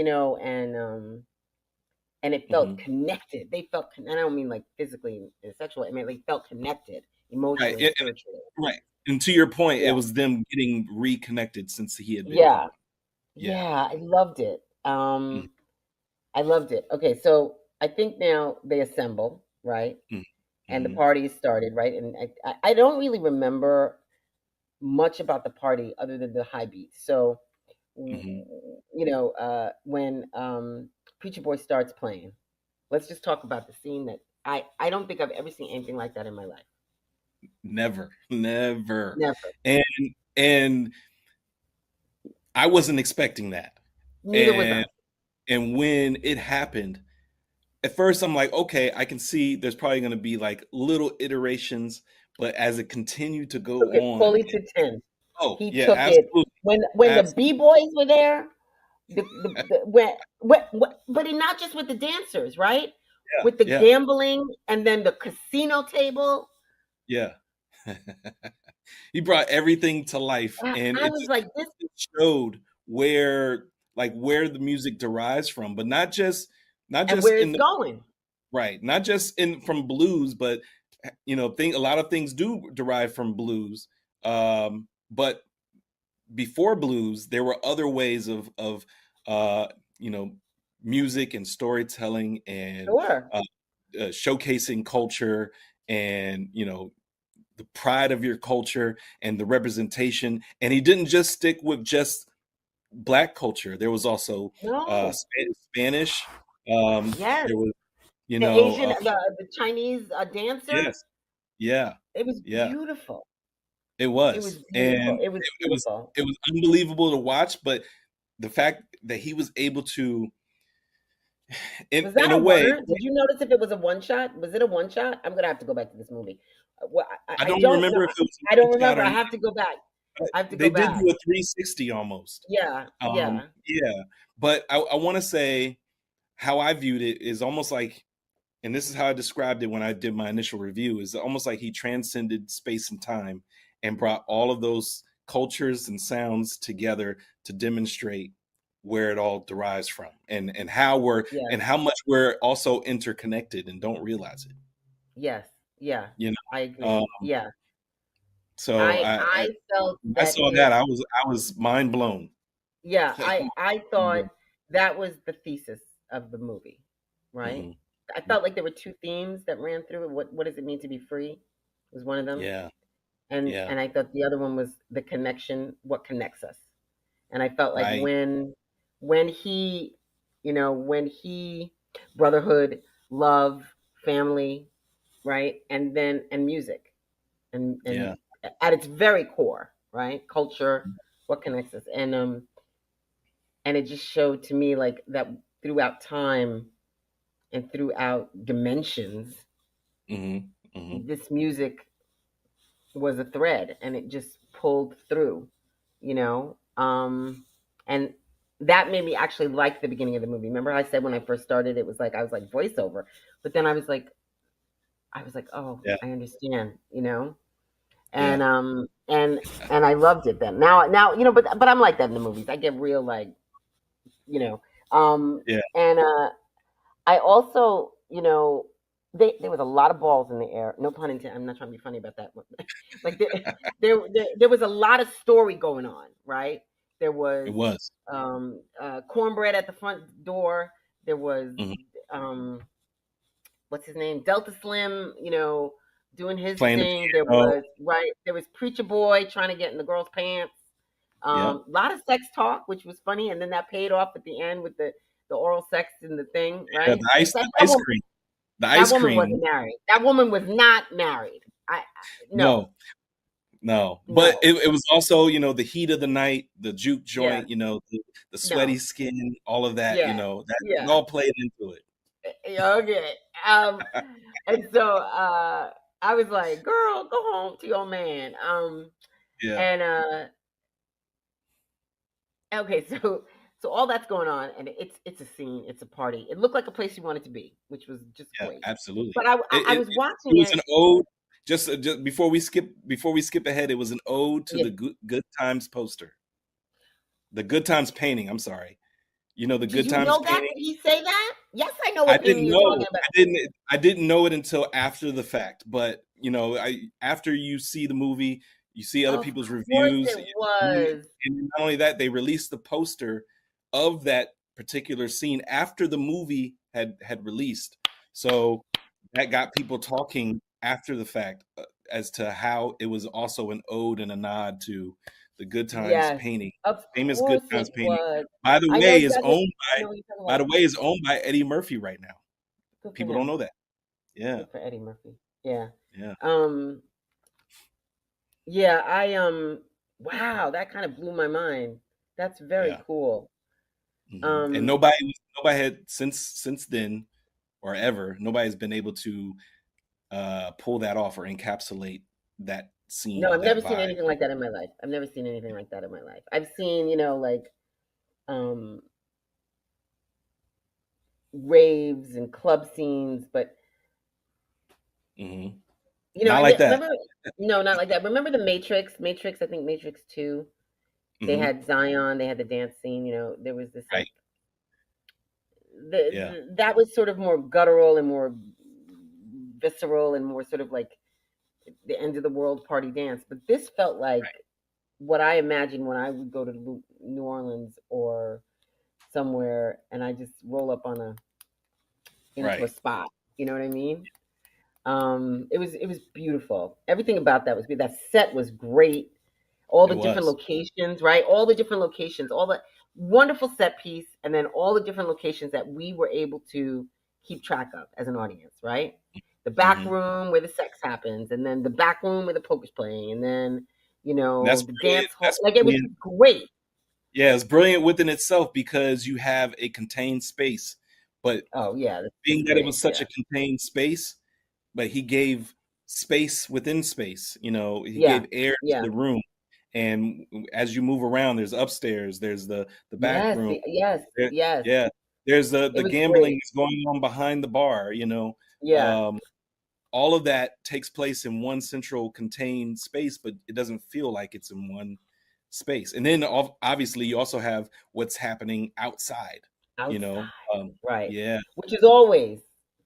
and it felt Hmm. connected. They felt I don't mean like physically and sexually. I mean they felt connected Right. emotionally, spiritually. Right. And to your point, it Yeah. was them getting reconnected since he had been Yeah. gone. Yeah. Yeah, I loved it. I loved it. Okay, so I think now they assemble, right? And the Mm-hmm. party started, right? And I don't really remember much about the party other than the high beats. So, Hmm. when Preacher Boy starts playing, let's just talk about the scene that I don't think I've ever seen anything like that in my life. Never, never. Never. And and I wasn't expecting that. Neither was I. And when it happened, at first I'm like, okay, I can see there's probably going to be like little iterations, but as it continued to go Took it on, fully to 10. oh He yeah, took it absolutely, when the absolutely, B-boys were there, but not just with the dancers, right? With the yeah, gambling and then the casino table. yeah, yeah. He brought everything to life, and I was like, this, it showed where where the music derives from, but not and just where in it's the going. right, not just in from blues, but a lot of things do derive from blues. But before blues, there were other ways of uh, you know music and storytelling and Sure. uh, showcasing culture and the pride of your culture and the representation. And he didn't just stick with just black culture. There was also No. Spanish. Yes. There was, The Asian, the Chinese dancer. yes, yeah, It was yeah, beautiful. it It was was, beautiful. and It was beautiful. it was unbelievable to watch. But the fact that he was able to, Was that in a a way, one? Did you notice if it was a one shot? Was it a one shot? I'm gonna have to go back to this movie. Well, I I don't don't know. remember if it was I a one don't shot remember. or I not. have to go back. I have to They go did back. do a 360 almost. Yeah, yeah. Yeah, but I want to say how I viewed it is almost like, and this is how I described it when I did my initial review, is almost like he transcended space and time and brought all of those cultures and sounds together to demonstrate where it all derives from and Yes, and how much we're also interconnected and don't realize it. yes, yeah. You I know, agree. Yeah, so I felt when I that saw that I was mind blown. yeah, I thought that was the thesis of the movie, right? Hmm. I felt like there were two themes that ran through it. What does it mean to be free? Was one of them, Yeah. and Yeah. I thought the other one was the connection. What connects us? And I felt like Right. when he, when he brotherhood, love, family, right, and music, and Yeah. at its very core, right, culture, what connects us, and it just showed to me like that throughout time and throughout dimensions, Hmm. Hmm. this music was a thread and it just pulled through, you know. And that made me actually like the beginning of the movie. Remember I said when I first started it was like I was like voiceover, but then I was like, oh, Yeah. I understand, Yeah. and I loved it then. Now, but I'm like that in the movies. I get real like, you know. Yeah. And I also, there was a lot of balls in the air. No pun intended. I'm not trying to be funny about that. Like there was a lot of story going on, right? There It was was. cornbread at the front door. There was Hmm. um, what's his name, Delta Slim, doing his Playing the thing. There piano. was right. There was Preacher Boy trying to get in the girl's pants. Yep. A lot of sex talk, which was funny, and then that paid off at the end with the oral sex and the thing, Yeah. right? The ice. That, The that ice woman, cream. The that ice woman cream. wasn't married. That woman was not married. No, No. No. But no, it was also, the heat of the night, the juke yeah, joint, the sweaty no, skin, all of that, yeah, that it yeah. all played into it. Okay. Um, and so I was like, "Girl, go home to your man." Yeah. And okay, so all that's going on, and it's a scene, it's a party. It looked like a place you wanted to be, which was just Yeah. great. Absolutely. But I I, It, I it, was it it watching was it. an ode. Just before we skip ahead, it was an ode to Yeah. the Good Times poster, the Good Times painting. I'm sorry. The Did Good you Times know that? painting. Did he say that? Yes, I know I what didn't painting you're know. talking about. I didn't know it until after the fact. But after you see the movie, you see other Of people's course reviews, it was. and not only that, they released the poster of that particular scene after the movie had released. So that got people talking after the fact, as to how it was also an ode and a nod to the Good Times Yes, painting, of famous Good course it Times painting. was. By the I know way, is exactly. owned I by know what you're talking by about. the way, is owned by Eddie Murphy right now. Good for People don't him. know that. Yeah, Good for Eddie Murphy. Yeah. yeah, Um. Yeah. Wow, that kind of blew my mind. That's very yeah. cool. And Um. nobody had since then or ever, nobody's been able to pull that off or encapsulate that scene No, or I've that never seen vibe. anything like that in my life. I've never seen anything like that in my life. I've seen, like um raves and club scenes, but Hmm. I Not like that. remember. No, not like that. Remember the Matrix? Matrix. I think Matrix 2. They Hmm. had Zion. They had the dance scene. There was this Right. like Yeah. that was sort of more guttural and more visceral and more sort of like the end of the world party dance. But this felt like what I imagined when I would go to New Orleans or somewhere, and I just roll up on into a Right. spot. You know what I mean? It was beautiful. Everything about that was good. That set was great. All It the different was. locations, right? All the different locations, all the wonderful set piece, and then all the different locations that we were able to keep track of as an audience, right? The back Hmm. room where the sex happens, and then the back room where the poker's playing, and then That's the brilliant. dance hall. That's Like it was brilliant. just great. Yeah, it's brilliant within itself because you have a contained space, but Oh yeah, that's being that it great. was such Yeah, a contained space, but he gave space within space. He yeah, gave air to yeah. the room, and as you move around, there's upstairs, there's the back Yes, room, yes, there, yes. yeah, there's the It the was gambling great. that's going on behind the bar. Yeah, Um, all of that takes place in one central contained space, but it doesn't feel like it's in one space. And then obviously you also have what's happening outside. You outside. know, Right. yeah, Which is always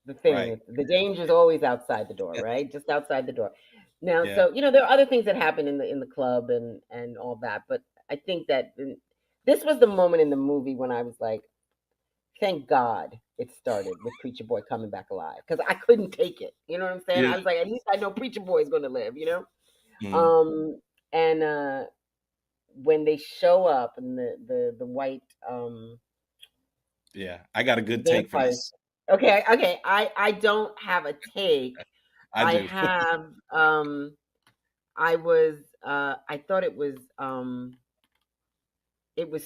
the thing. right, The danger is always outside the door, yeah, right? Just outside the door. Now, yeah. so there are other things that happen in the club and all that, but I think that this was the moment in the movie when I was like, thank God. it started with Preacher Boy coming back alive because I couldn't take it. You know what I'm saying? Yeah. I was like, at least I know Preacher Boy is going to live. Mhm. And when they show up and the white Yeah. I got a good take for vampires. this. Okay, okay. I don't have a take. I I do. have I was I thought it was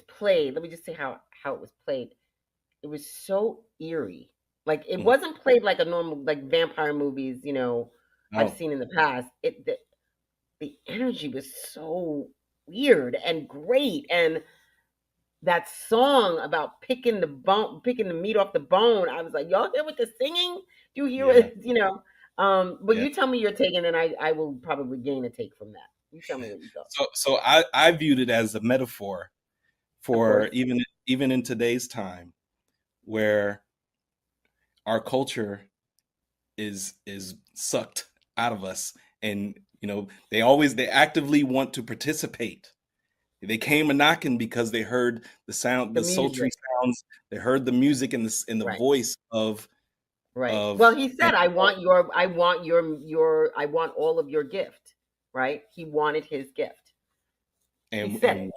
played. Let me just say how it was played. It was so eerie. Like it Mm. wasn't played like a normal like vampire movies, I've Oh, seen in the past. The energy was so weird and great, and that song about picking the meat off the bone. I was like, y'all hear what the singing? Do you hear yeah. it? But Yeah. you tell me your take, and then I will probably gain a take from that. You tell me what you thought. So I viewed it as a metaphor Of course, for even in today's time where our culture is sucked out of us, and they actively want to participate. They came a knocking because they heard the the sultry music, sounds. They heard the music and the right? voice of Right. of Well, he and said, I want all of your gift." Right? He wanted his gift. He said and it.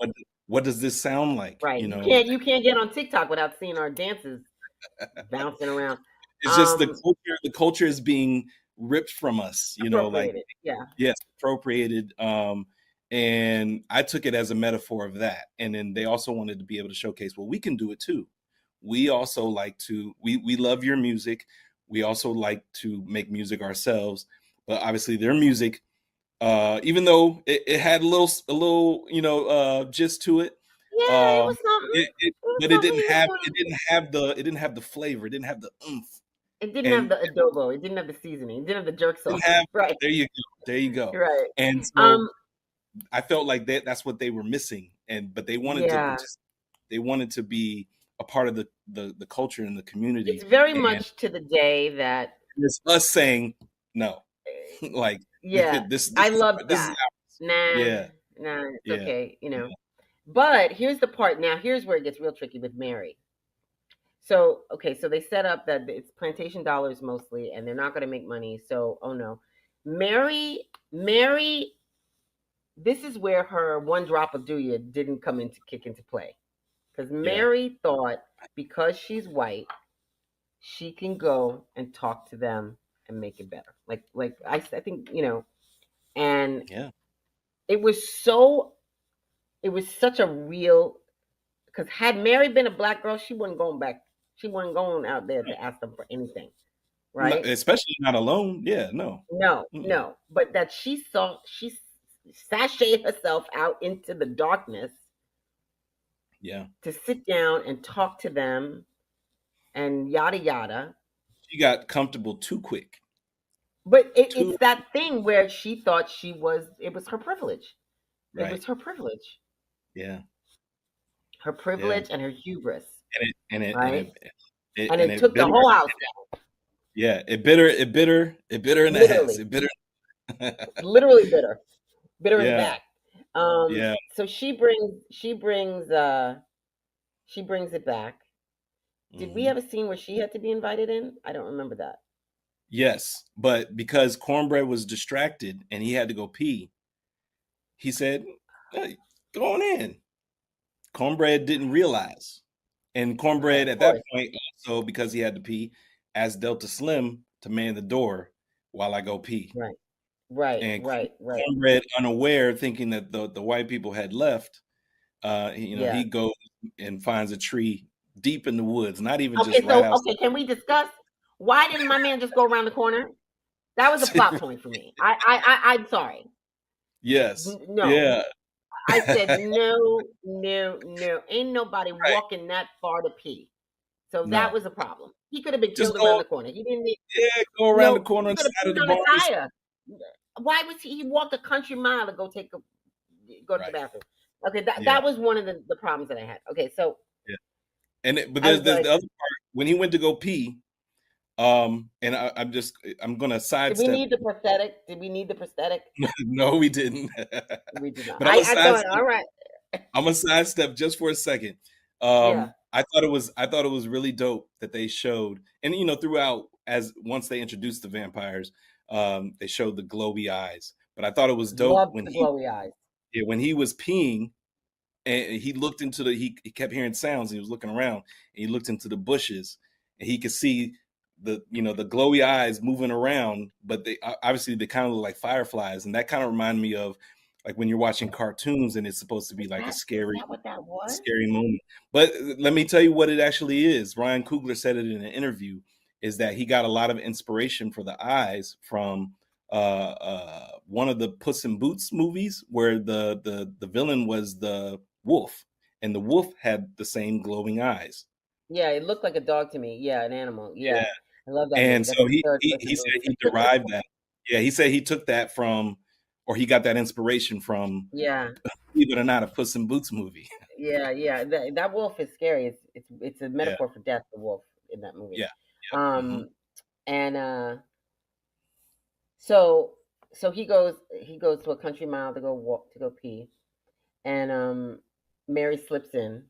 what does this sound like? Right. You can't get on TikTok without seeing our dances bouncing around. It's just Um, the culture is being ripped from us, like, appropriated. Yeah. yes, appropriated. And I took it as a metaphor of that. And then they also wanted to be able to showcase, well, we can do it too. We also like to we love your music. We also like to make music ourselves. But obviously their music, even though it had a little gist to it, Yeah, it um was something. It was but something. He was putting. it didn't have the flavor, it didn't have the oomph. It didn't have And the adobo. It didn't have the seasoning. It didn't have the jerk sauce. didn't have Right. there you go. There you go. Right. And so Um. I felt like that's what they were missing. But they wanted to Yeah. participate. They wanted to be a part of the culture and the It's community. very And much to the day that. it's us saying no. uh, Like Yeah, this I is love this is that. Nah, yeah, nah, it's yeah, okay. yeah, But here's the part. Now, here's where it gets real tricky with Mary. So, okay, so they set up that it's plantation dollars mostly, and they're not going to make money. So, oh no, Mary. This is where her one drop of Dooya didn't come into kick into play because yeah, Mary thought because she's white, she can go and talk to them and make it better. Like I think and yeah. it was so it was such a real because had Mary been a black girl, she wasn't going back. She wasn't going out there to ask them for anything, right? Especially not alone. Yeah, no. No, Mm-mm. no. But that she sashayed herself out into the darkness Yeah. to sit down and talk to them and yada yada. She got comfortable too quick. But it's Too that thing where she thought it was her privilege. It right. was her privilege. Yeah. Her Yeah. privilege and her hubris, And right? And and it it took the bitter. whole house down. Yeah, it bitter in the ass. Literally. It bitter. Literally bitter in the Yeah. back. Yeah. So she brings it back. Did we Hmm. have a scene where she had to be invited in? I don't remember that. Yes, but because Cornbread was distracted and he had to go pee, he said, "Hey, go on in." Cornbread didn't realize, and Right, Cornbread of at that course. point also because he had to pee asked Delta Slim to man the door while I go pee. Right. Right, And right, right. Cornbread, unaware, thinking that the white people had left, Yeah. he goes and finds a tree deep in the woods, not even just Okay, right so outside. okay, can we discuss why didn't my man just go around the corner? That was a plot point for me. I'm sorry. Yes, No. yeah, I said no, no, no. Ain't nobody right. walking that far to pee. So that No, was a problem. He could have been just killed around go, the corner. He didn't need yeah, go around the no. corner He on the could have side of peed the on a barn. tire. Why was he? He walked a country mile to go to the Right. bathroom. Okay, that Yeah, that was one of the problems that I had. Okay, so yeah. But I there's was the like, other part when he went to go pee. And I'm gonna did we sidestep. need the prosthetic? Did we need the prosthetic? No, we didn't. We did not. But I thought, all right, I'm gonna sidestep just for a second. yeah. I thought it was really dope that they showed, and throughout, as once they introduced the vampires, they showed the glowy eyes. But I thought it was dope Loved the glowy eyes. when he was peeing and he looked into he kept hearing sounds and he was looking around and he looked into the bushes and he could see the glowy eyes moving around, but they obviously they kind of look like fireflies, and that kind of reminded me of like when you're watching cartoons and it's supposed to be like a Is scary that what that was? scary moment. But let me tell you what it actually is. Ryan Coogler said it in an interview, is that he got a lot of inspiration for the eyes from one of the Puss in Boots movies where the villain was the wolf, and the wolf had the same glowing eyes. Yeah, it looked like a dog to me. Yeah, an animal. Yeah. Yeah, I love that movie. And That's so the third he person said Boots. he derived that. Yeah, he said he took that from, or he got that inspiration from, Yeah, believe it or not, a Puss in Boots movie. yeah. That wolf is scary. It's a Yeah, metaphor for death. The wolf in that movie. yeah, yeah. Um, and so he goes to a country mile to go walk to go pee, and Mary slips in,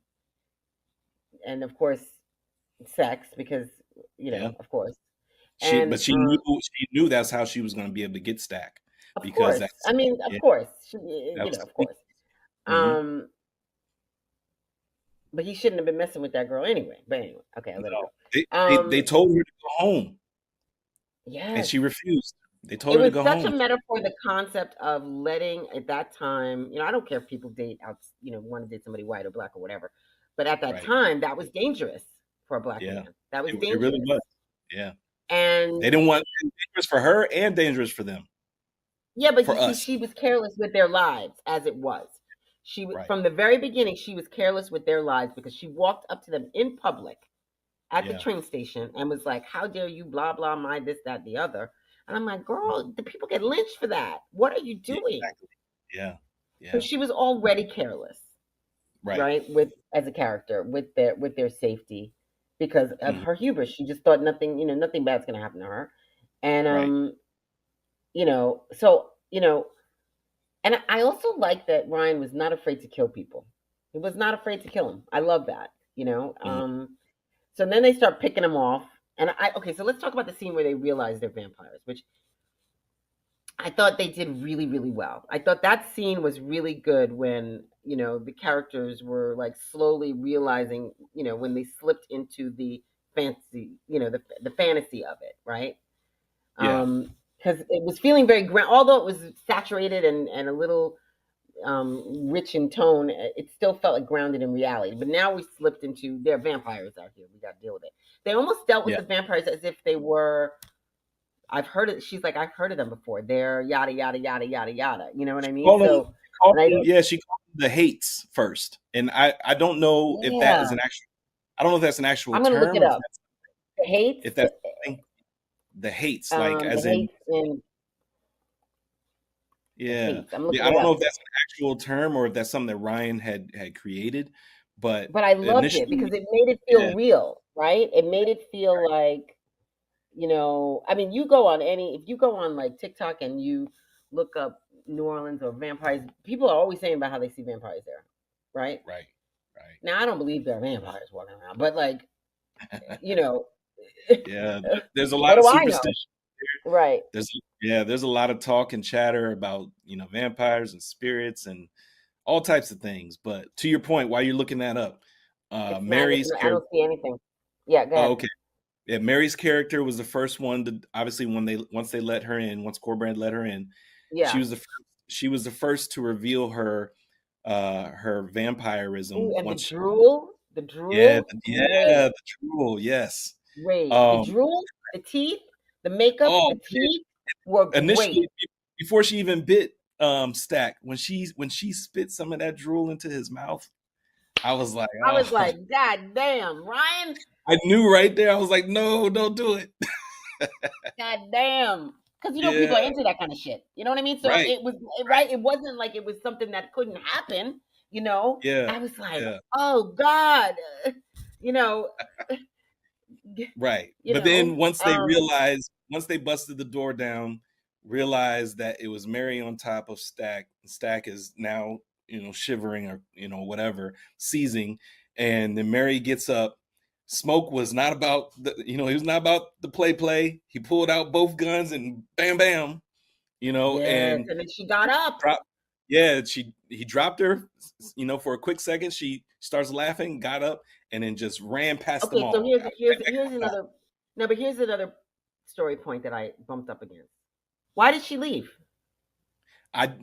and of course sex because Yeah. of course, She and but she knew that's how she was gonna be able to get Stack, of because course, that's I mean, of yeah, course, that was of course. mhm. Um, but he shouldn't have been messing with that girl anyway. But anyway, okay, I'll let it No. go. They told her to go home, and Yes, she refused. They told it her to was go such a home. metaphor. The concept of letting at that time, I don't care if people date out, want to date somebody white or black or whatever, but at that Right. time, that was dangerous for a black Yeah. man. That was It really dangerous, was. Yeah. They and didn't want dangerous for her and dangerous for them, yeah, but you for see, us. she was careless with their lives as it was. She was Right. from the very beginning. She was careless with their lives because she walked up to them in public at the Yeah. train station and was like, "How dare you? Blah blah, my this that the other." And I'm like, "Girl, the people get lynched for that. What are you Yeah, doing?" exactly. Yeah. So Yeah. she was already careless, Right. right? With as a character, with their safety, because of Mhm. her hubris. She just thought nothing bad's gonna happen to her, and Right. so and I also like that Ryan was not afraid to kill people. He was not afraid to kill him. I love that. Mhm. So then they start picking him off, and okay. So let's talk about the scene where they realize they're vampires, which I thought they did really, really well. I thought that scene was really good when the characters were like slowly realizing, when they slipped into the fantasy, the fantasy of it, right? Yeah. Because it was feeling very grand, although it was saturated and a little rich in tone. It still felt like grounded in reality. But now we slipped into they're vampires out here. We got to deal with it. They almost dealt with Yeah. the vampires as if they were. I've heard it. She's like, I've heard of them before. They're yada yada yada yada yada. You know what I mean? Call them, So, and I didn't. yeah, she called them the hates first. And I don't know if that Yeah, is an actual, I don't know if that's an actual I'm gonna look term, it or if up. that's The hates, if that's something, the hates, like the as in, hates and the yeah. hates. I'm Yeah, looking I it don't know up. if that's an actual term or if that's something that Ryan had created, but But I loved it initially, because it made it feel yeah, real, right? It made it feel like I mean, if you go on like TikTok and you look up New Orleans or vampires, people are always saying about how they see vampires there, right? right, right. Now, I don't believe there are vampires walking around, but like, you know, Yeah, there's a what lot of do I know? superstition. Right. There's a lot of talk and chatter about, vampires and spirits and all types of things. But to your point, while you're looking that up, Mary's I character. don't see anything. Yeah, go Oh, ahead. okay. Yeah, Mary's character was the first one to, obviously, once they let her in, once Corbrand let her in, she Yeah. was the first, she was the first to reveal her vampirism Ooh, and the once. drool, the Yeah, drool, yeah, great, the drool, yes. great. The Um, drool, the teeth, the makeup, oh the teeth were initially great. before she even bit Stack, when she spit some of that drool into his mouth, I was like, I was oh, like, God damn, Ryan. I knew right there. I was like, no, don't do it. God damn. Because people Yeah, are into that kind of shit. You know what I mean? So right, it was right. right. It wasn't like it was something that couldn't happen. You know, Yeah, I was like, yeah, oh God, you know, right. you But know. then once they busted the door down, realized that it was Mary on top of Stack. Stack is now, shivering, or, whatever, seizing. And then Mary gets up. Smoke was not about he was not about the play. He pulled out both guns and bam, bam, Yes, and and then she got up. dropped. Yeah, he dropped her, for a quick second. She starts laughing, got up, and then just ran past them Okay, so all. here's another. No, but here's another story point that I bumped up against. Why did she leave?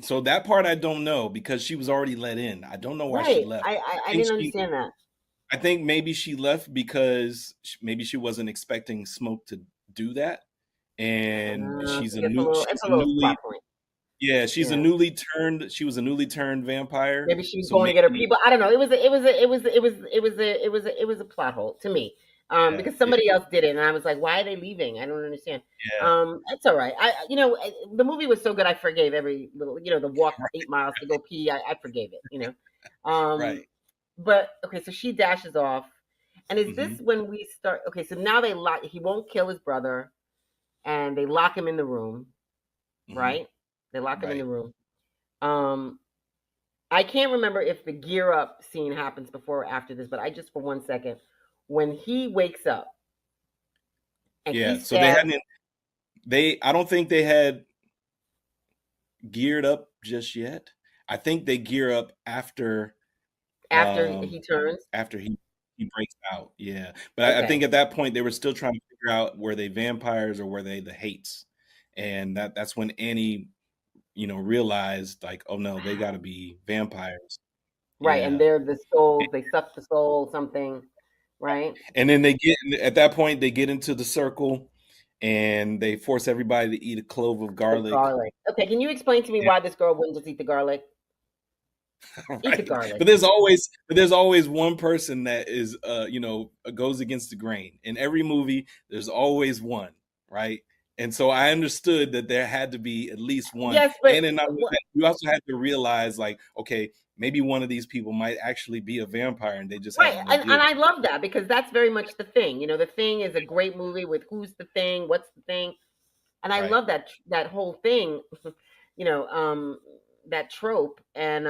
So that part I don't know because she was already let in. I don't know why she Right, left. I think didn't she understand that. I think maybe she left because maybe she wasn't expecting Smoke to do that, and I guess it's a little plot point. she's a Yeah. newly turned she was a newly turned vampire. Maybe she was So going to get her maybe people. I don't know. It was a plot hole to me. yeah, Because yeah, somebody else did it, and I was like, why are they leaving? I don't understand. yeah, It's all right. The movie was so good, I forgave every little, the walk 8 miles to go pee. I forgave it. right. Um, but okay, so she dashes off, and is this Hmm. when we start? Okay, so now they lock. He won't kill his brother, and they lock him in the room. Hmm. Right? They lock him in Right. the room. Um, I can't remember if the gear up scene happens before or after this, but I just for 1 second, when he wakes up and he Yeah. So they stabs hadn't. I don't think they had geared up just yet. I think they gear up after um he turns. after he breaks out. Yeah. But I Okay, think at that point they were still trying to figure out were they vampires or were they the hates. And that's when Annie, realized like, oh no, they got to be vampires. right, and Yeah. they're the souls. They suck the soul, something, right? And then at that point they get into the circle and they force everybody to eat a clove of The garlic. garlic. Okay, can you explain to me why this girl wouldn't just eat the garlic? Eat the Right. garlic. But there's always one person that is goes against the grain. In every movie, there's always one, right? And so I understood that there had to be at least one. Yes, but And then not only that, you also had to realize like, okay, maybe one of these people might actually be a vampire and they just right, haven't and revealed I love that because that's very much the thing. The thing is a great movie with who's the thing, what's the thing, and it. I Right. love that whole thing, you know, um, that trope, and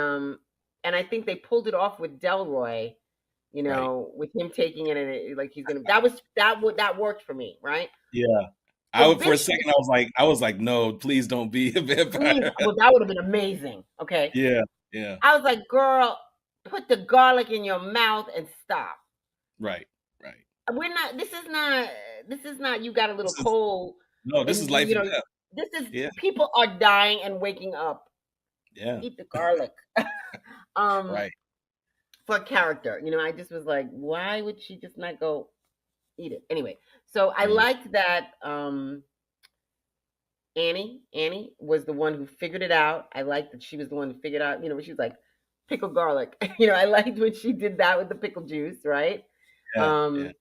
I think they pulled it off with Delroy, Right. with him taking it and like he's gonna. That worked for me, right? Yeah. But For a bitch, second I was like, no, please don't be a please, vampire. well, that would have been amazing. Okay, Yeah. Yeah. I was like, girl, put the garlic in your mouth and stop. Right. Right. We're not. This is not. This is not. You got a little This is cold, no, this is and life and death. this is Yeah. people are dying and waking up. Yeah. Eat the garlic. um, Right. for character. I just was like, why would she just not go eat it? Anyway, so I Mm. liked that Annie was the one who figured it out. I liked that she was the one who figured out, she was like, pickle garlic. I liked when she did that with the pickle juice, right? Yeah. Yeah. Um,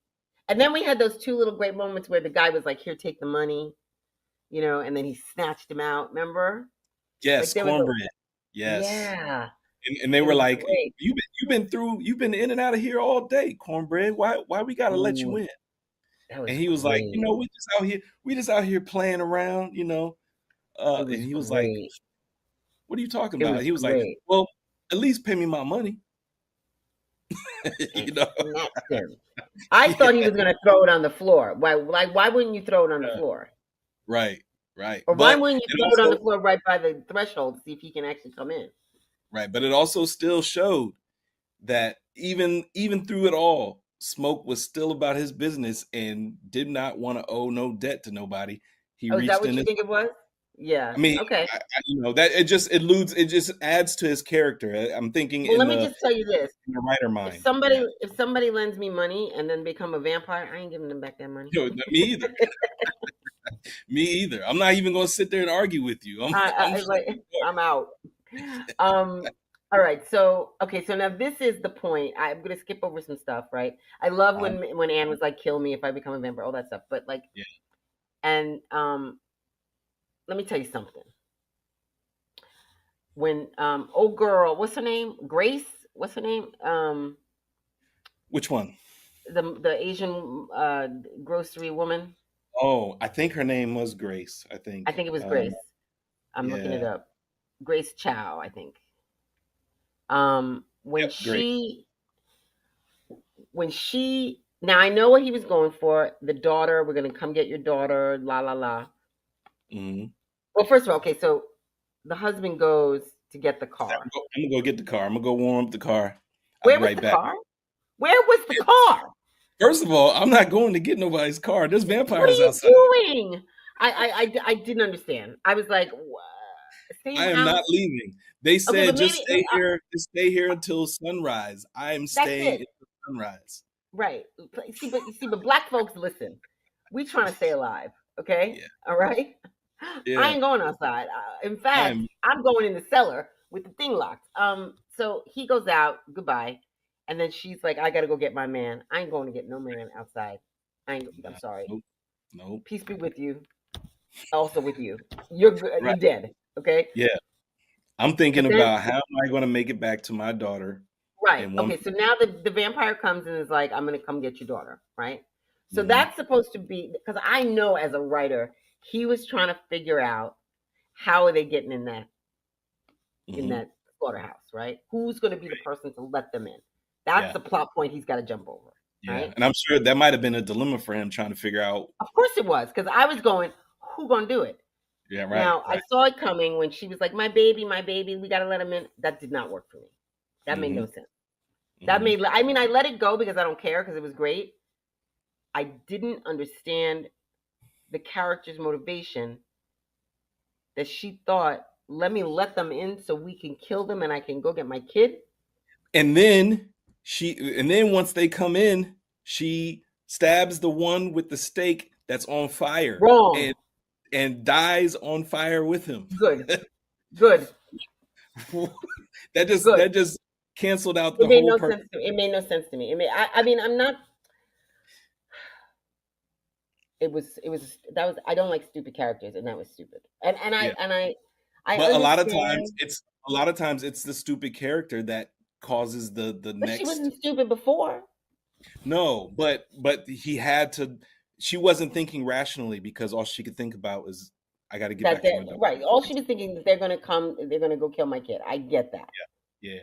and then we had those two little great moments where the guy was like, here, take the money, and then he snatched him out. Remember? Like Yes, there was a, cornbread. Yes. yeah, And they it were was like, great. you've been in and out of here all day, cornbread. Why we gotta let you Ooh, in? that was And he was like, great. we just out here playing around. It And was he was like, great. what are you talking It about? was He was like, great. well, at least pay me my money. And you know? snatched him. I thought he Yeah, was gonna throw it on the floor. Why wouldn't you throw it on the floor? right, right. Or why But wouldn't you it throw it on the also floor right by the threshold to see if he can actually come in? right, but it also still showed that even through it all, Smoke was still about his business and did not want to owe no debt to nobody. He Oh, is that reached what in you his think it was? Yeah. I mean, Okay. that it just adds to his character. I'm thinking Well, in let me the just tell you this. in the writer If mind. somebody Yeah. if somebody lends me money and then become a vampire, I ain't giving them back that money. Me either. Me either. I'm not even going to sit there and argue with you. I'm I just like I'm out. All right. So okay. So now this is the point. I'm gonna skip over some stuff. Right. I love uh, when Anne was like, "Kill me if I become a vampire," all that stuff. But like, yeah. and let me tell you something. When old girl, what's her name? Grace. What's her name? Which one? The Asian grocery woman. Oh, I think her name was Grace. I I think. think it was Grace. I'm looking it Yeah. up. Grace Chow, I think. When Yep. Grace. she when she, now I know what he was going for. The daughter, we're gonna come get your daughter, la la la. Hmm. Well, first of all, okay, so the husband goes to get the car. I'm gonna go get the car. I'm gonna go warm up the car. I'll be Where was right the back. car? Where was the car? First of all, I'm not going to get nobody's car. There's What are vampires you outside. doing? I didn't understand. I was like, what? Same I am not house. leaving. They Okay, said but just maybe stay here. Just stay here until sunrise. I am that's staying it. until sunrise. Right. But black folks listen. We trying to stay alive, okay? Yeah, All right? I yeah. ain't going outside. In I fact, am. I'm going in the cellar with the thing locked. So he goes out, goodbye. And then she's like, I gotta go get my man. I ain't going to get no man outside. I'm sorry. Nope. Nope. Peace be with you. Also with you. You're good. Right. You're dead. Okay. Yeah. I'm thinking But then about how am I going to make it back to my daughter right. in one. Okay. So now the vampire comes and is like, I'm gonna come get your daughter. Right. So Mhm. that's supposed to be because I know as a writer, he was trying to figure out how are they getting in Mhm. that slaughterhouse, right? Who's gonna be the person to let them in? That's Yeah. the plot point he's gotta jump over. Yeah. Right? And I'm sure that might have been a dilemma for him trying to figure out. Of course it was, because I was going, who gonna do it? Yeah. Right. Now I Right. saw it coming when she was like, my baby, we gotta let him in. That did not work for me. That made no Mhm. sense. That Mhm. made I mean I let it go because I don't care because it was great. I didn't understand the character's motivation that she thought, let me let them in so we can kill them and I can go get my kid. And then and then once they come in, she stabs the one with the stake that's on fire Wrong. and dies on fire with him. Good. Good. Good. That just canceled out It the made whole no purpose. sense to me. It made no sense to me. I mean, I'm not. That was. I don't like stupid characters, and that was stupid. Yeah. I But understand. a lot of times it's the stupid character that causes the But she next. wasn't stupid before. No, but he had to. She wasn't thinking rationally because all she could think about was, I got to get That back to they my daughter. right. All she was thinking is they're gonna come. They're gonna go kill my kid. I get that. Yeah, yeah.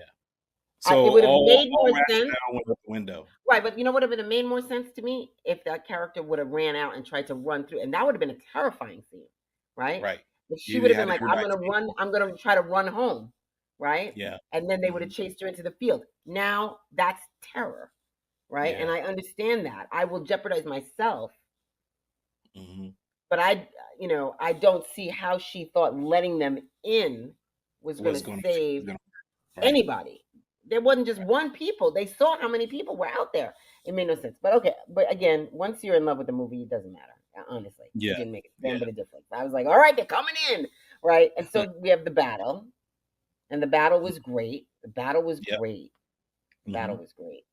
So It would have made all more sense. rationale went out the window. Right, but you know what would have made more sense to me if that character would have ran out and tried to run through, and that would have been a terrifying scene, right? Right. If she would You have had been to like, go "I'm back gonna to the. run, I'm gonna try to run home," right? Yeah. And then they would Hmm. have chased her into the field. Now that's terror, right? And Yeah. I understand that. I will jeopardize myself, Hmm. but I don't see how she thought letting them in was Was gonna going save to. Right. anybody. There wasn't just one people. They saw how many people were out there. It made no sense. But okay. But again, once you're in love with the movie, it doesn't matter. Honestly, it Yeah. didn't make a Yeah. damn bit of difference. I was like, all right, they're coming in, right? And so we have the battle, and the battle was great. The battle was Yep. great. The battle Hmm. was great.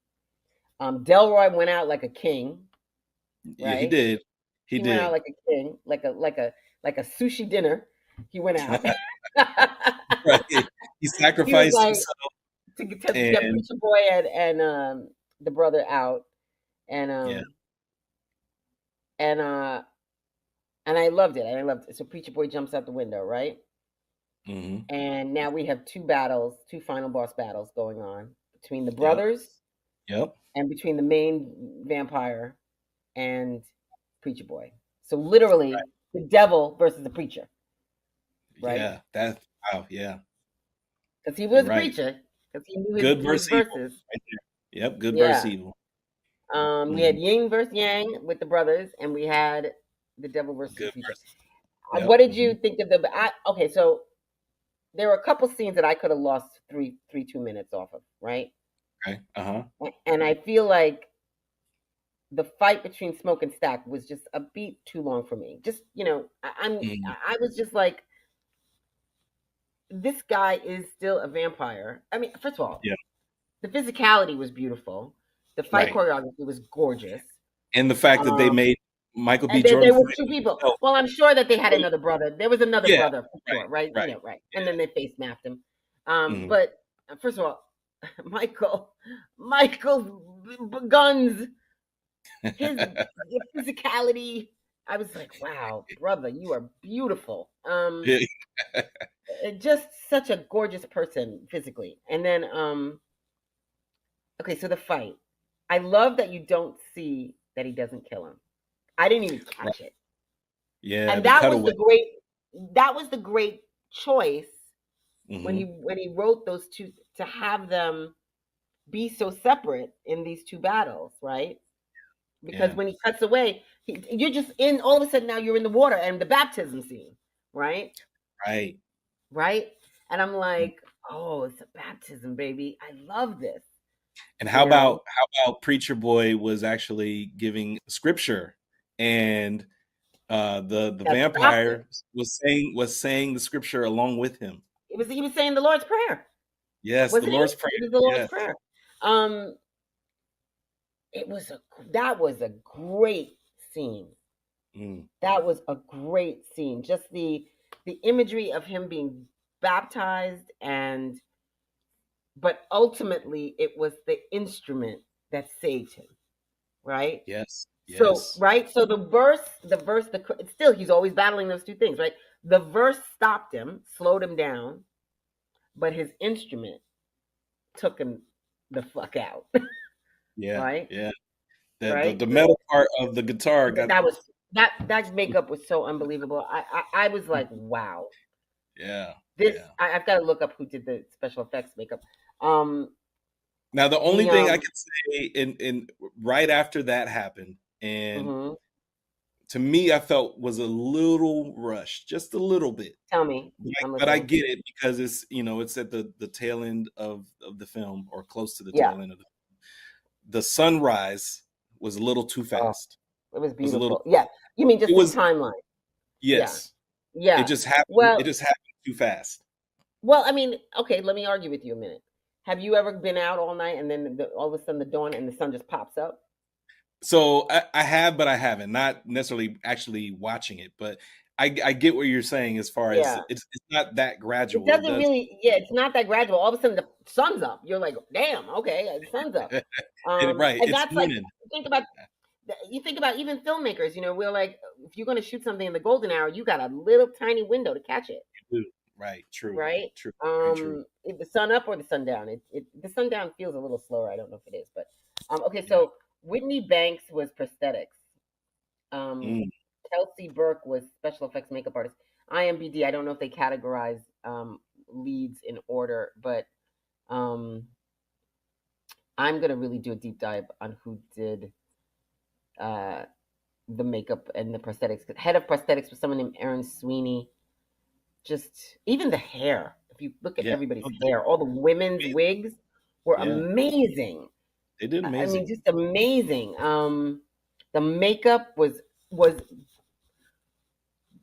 Delroy went out like a king, Yeah. He right? did. He He went out did. like a king, like a sushi dinner. He went out. Right. He He was sacrificed like, himself, to get and Preacher Boy and the brother out, and yeah. and uh and I loved it. I loved it. So Preacher Boy jumps out the window, right? Hmm. And now we have two final boss battles going on between the Yep. brothers Yep. and between the main vampire and Preacher Boy. So literally, the devil versus the preacher, right? Yeah. That. Wow. Yeah. Because he You're was a right. preacher. Because he knew Good his versus evil. verses. Right there. Yep. Good versus Yeah. evil. We Hmm. had Yin versus Yang with the brothers, and we had the devil versus the Good preacher. versus. Yep. What did Hmm. you think of okay, so there were a couple scenes that I could have lost 2 minutes off of, right? Okay. Uh huh. And I feel like the fight between Smoke and Stack was just a beat too long for me. Just Hmm. I was just like, this guy is still a vampire. I mean, first of all, Yeah. the physicality was beautiful. The fight Right. choreography was gorgeous. And the fact that they Um, made Michael B. And there Jordan was fight two people. himself. Well, I'm sure that they had another brother. There was another Yeah. brother for Right. sure, right? Right. Yeah, right. And Yeah. then they face mapped him. Hmm. But first of all, Michael's guns, his physicality. I was like, wow, brother, you are beautiful. Yeah. Just such a gorgeous person physically. And then, okay, so the fight. I love that you don't see that he doesn't kill him. I didn't even Right. catch it. Yeah, And the cutaway. that was the great choice when Hmm. he wrote those two, to have them be so separate in these two battles, right? Because Yeah. when he cuts away, you're just in, all of a sudden now you're in the water and the baptism scene, right? Right. Right? And I'm like, oh, it's a baptism, baby. I love this, And you know? how about Preacher Boy was actually giving scripture, and the That stopped him. vampire was saying the scripture along with him. He was saying the Lord's Prayer, Yes, the wasn't he? Lord's Prayer. It was the Lord's Yes. Prayer. Um, it was a that was a great scene. Mm, That was a great scene. Just the imagery of him being baptized, and but ultimately it was the instrument that saved him, right? yes. So, Yes. right? So still he's always battling those two things, right? The verse stopped him, slowed him down, but his instrument took him the fuck out, Yeah. right? Yeah. The Right? metal part of the guitar got. That was that makeup was so unbelievable. I was like, wow. Yeah. This Yeah. I've got to look up who did the special effects makeup. Um, Now the only the thing I could say in right after that happened, and mhm. to me I felt was a little rushed, just a little bit. Tell me, I'm But I listening. get it because it's at the tail end of the film, or close to the Yeah. tail end of the sunrise was a little too Oh, fast. it was Was a little beautiful. Yeah. You mean it just the was timeline? Yeah. yes. It Yeah. just happened. It Well, just happened too fast. I mean, okay, let me argue with you a minute. Have you ever been out all night and then all of a sudden the dawn and the sun just pops up? So I have, but I haven't. Not necessarily actually watching it, but I get what you're saying as far as Yeah. it's not that It gradual. It doesn't does. really, yeah, it's not that gradual. All of a sudden the sun's up. You're like, damn, okay, the sun's up. Right. And It's that's like, morning. think about you think about even filmmakers, we're like, if you're going to shoot something in the golden hour, you got a little tiny window to catch it, Right. True. right? True. Very true. If the sun up or the sundown, the sundown feels a little slower. I don't know if it is, but okay. Yeah. So Whitney Banks was prosthetics. Um, Mm, Kelsey Burke was special effects makeup artist. IMBD, I don't know if they categorize leads in order, but um, I'm gonna really do a deep dive on who did uh, the makeup and the prosthetics. Head of prosthetics was someone named Erin Sweeney. Just even the hair. If you look at yeah. everybody's Oh, hair, all the women's amazing. wigs were Yeah. amazing. They did I mean, amazing. just amazing. The makeup was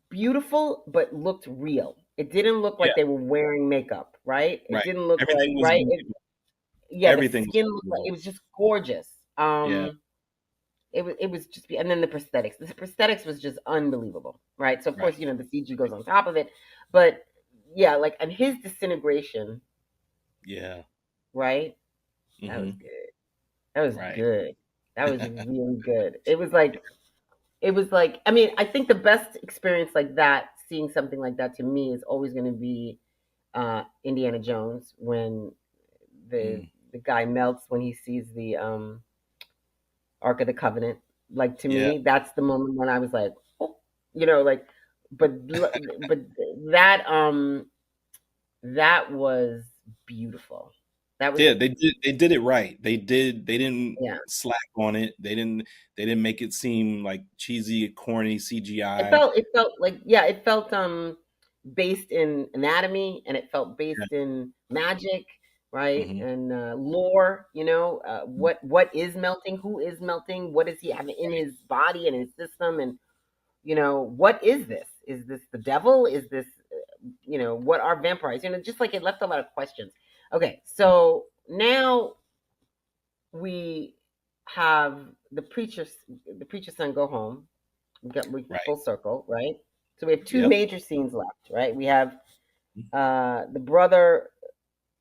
beautiful, but looked real. It didn't look Yeah. like they were wearing makeup, right? It Right. didn't look like Everything was right. believable. Yeah, the Everything was skin looked like believable. it was just gorgeous. Yeah. It was just, and then the prosthetics. The prosthetics was just unbelievable, right? So of Right. course, the CG goes on top of it, but yeah, like, and his disintegration, Yeah. right? That was Hmm. good. That was Right. good. That was really good. It was like, I mean, I think the best experience like that, seeing something like that, to me is always going to be Indiana Jones, when the Mm. the guy melts when he sees the Ark of the Covenant. Like, to Yeah. me, that's the moment when I was like, oh, like, but that was beautiful. That was Yeah, they did it right. They didn't Yeah. slack on it. They didn't make it seem like cheesy, corny It CGI. felt it felt like, yeah, it felt based in anatomy, and it felt Yeah. based in magic, right? Hmm. And lore, what is melting, who is melting, what does he have in his body and his system, and what is this? Is this the devil? Is this what are vampires? Just like, it left a lot of questions. Okay, so now we have the preacher's son go home. We Right. full circle, right? So we have two Yep. major scenes left, right? We have the brother.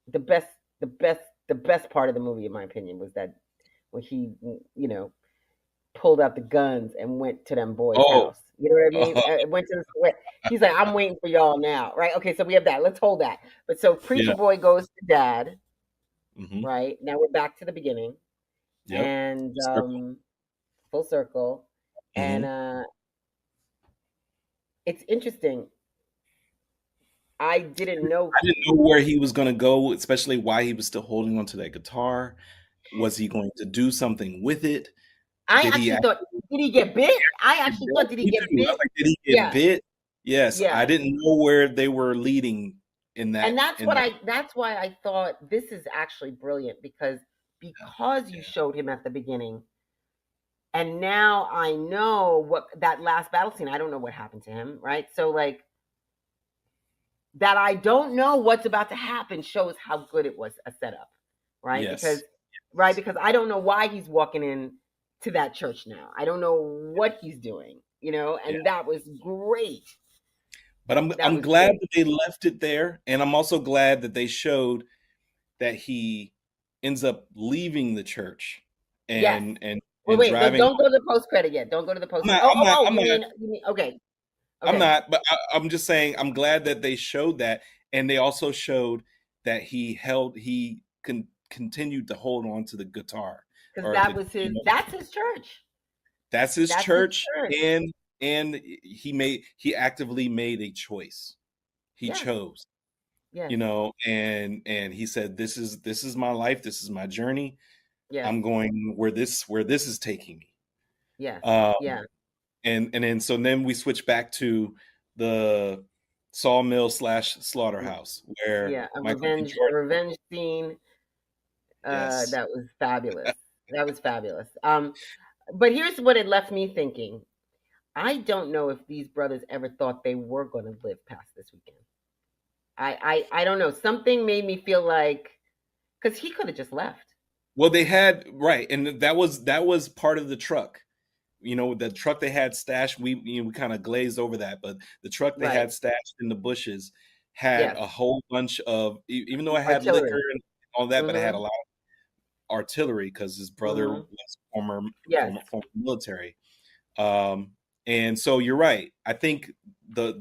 The best, the best, the best part of the movie, in my opinion, was that when he, pulled out the guns and went to them boys' Oh. house. You know what I mean? Oh. Went to the. He's like, I'm waiting for y'all now, right? Okay, so we have that. Let's hold that. But so Preacher Yeah. Boy goes to dad, Hmm. right? Now we're back to the beginning. Yep. and Circle. full circle. And Hmm. it's interesting. I didn't know I didn't know where he was going to go, especially why he was still holding onto that guitar. Was he going to do something with it? I Did he actually thought, actually did he get bit? I get actually bit? thought, did he Me get too. I was bit? like, did he get Yeah, bit? Yes, I yeah. didn't know where they were leading in And that. In that, that's why I thought this is actually brilliant yeah, because you yeah. showed him at the beginning, and now I know what that last battle scene. I don't know what happened to him, right? So like that, I don't know what's about to happen shows how good it was a setup, right? Yes, Because I don't know why he's walking in to that church now. I don't know what he's doing, yeah. and that was great. But I'm That I'm was glad great. that they left it there, and I'm also glad that they showed that he ends up leaving the church Yes. and Wait. driving. Don't go to the post credit yet. Don't go to the post. I'm not. Oh, I'm not. I'm You not. mean okay? I'm Okay. not. But I'm just saying. I'm glad that they showed that, and they also showed that continued to hold on to the guitar, Because or the that's his church. that's his That's his church, church. and he actively made a choice. He Yes. chose, Yes. and he said, this is my life, this is my journey. Yes. I'm going where this is taking me. Yes. Um, Yeah. and then we switch back to the sawmill slash Mm, slaughterhouse where yeah. Michael B. A Jordan. revenge scene. Yes. That was fabulous. That was fabulous. But here's what it left me thinking. I don't know if these brothers ever thought they were going to live past this weekend. I don't know. Something made me feel like because he could have just left. Well, they had right, and that was part of the truck. The truck they had stashed. We kind of glazed over that, but the truck they Right. had stashed in the bushes had Yes. a whole bunch of, even though it had liquor Artillery. and all that, but it had a Mm-hmm. lot of artillery because his brother Mm-hmm. was former Yes. former former military. Um, and so you're right. I think the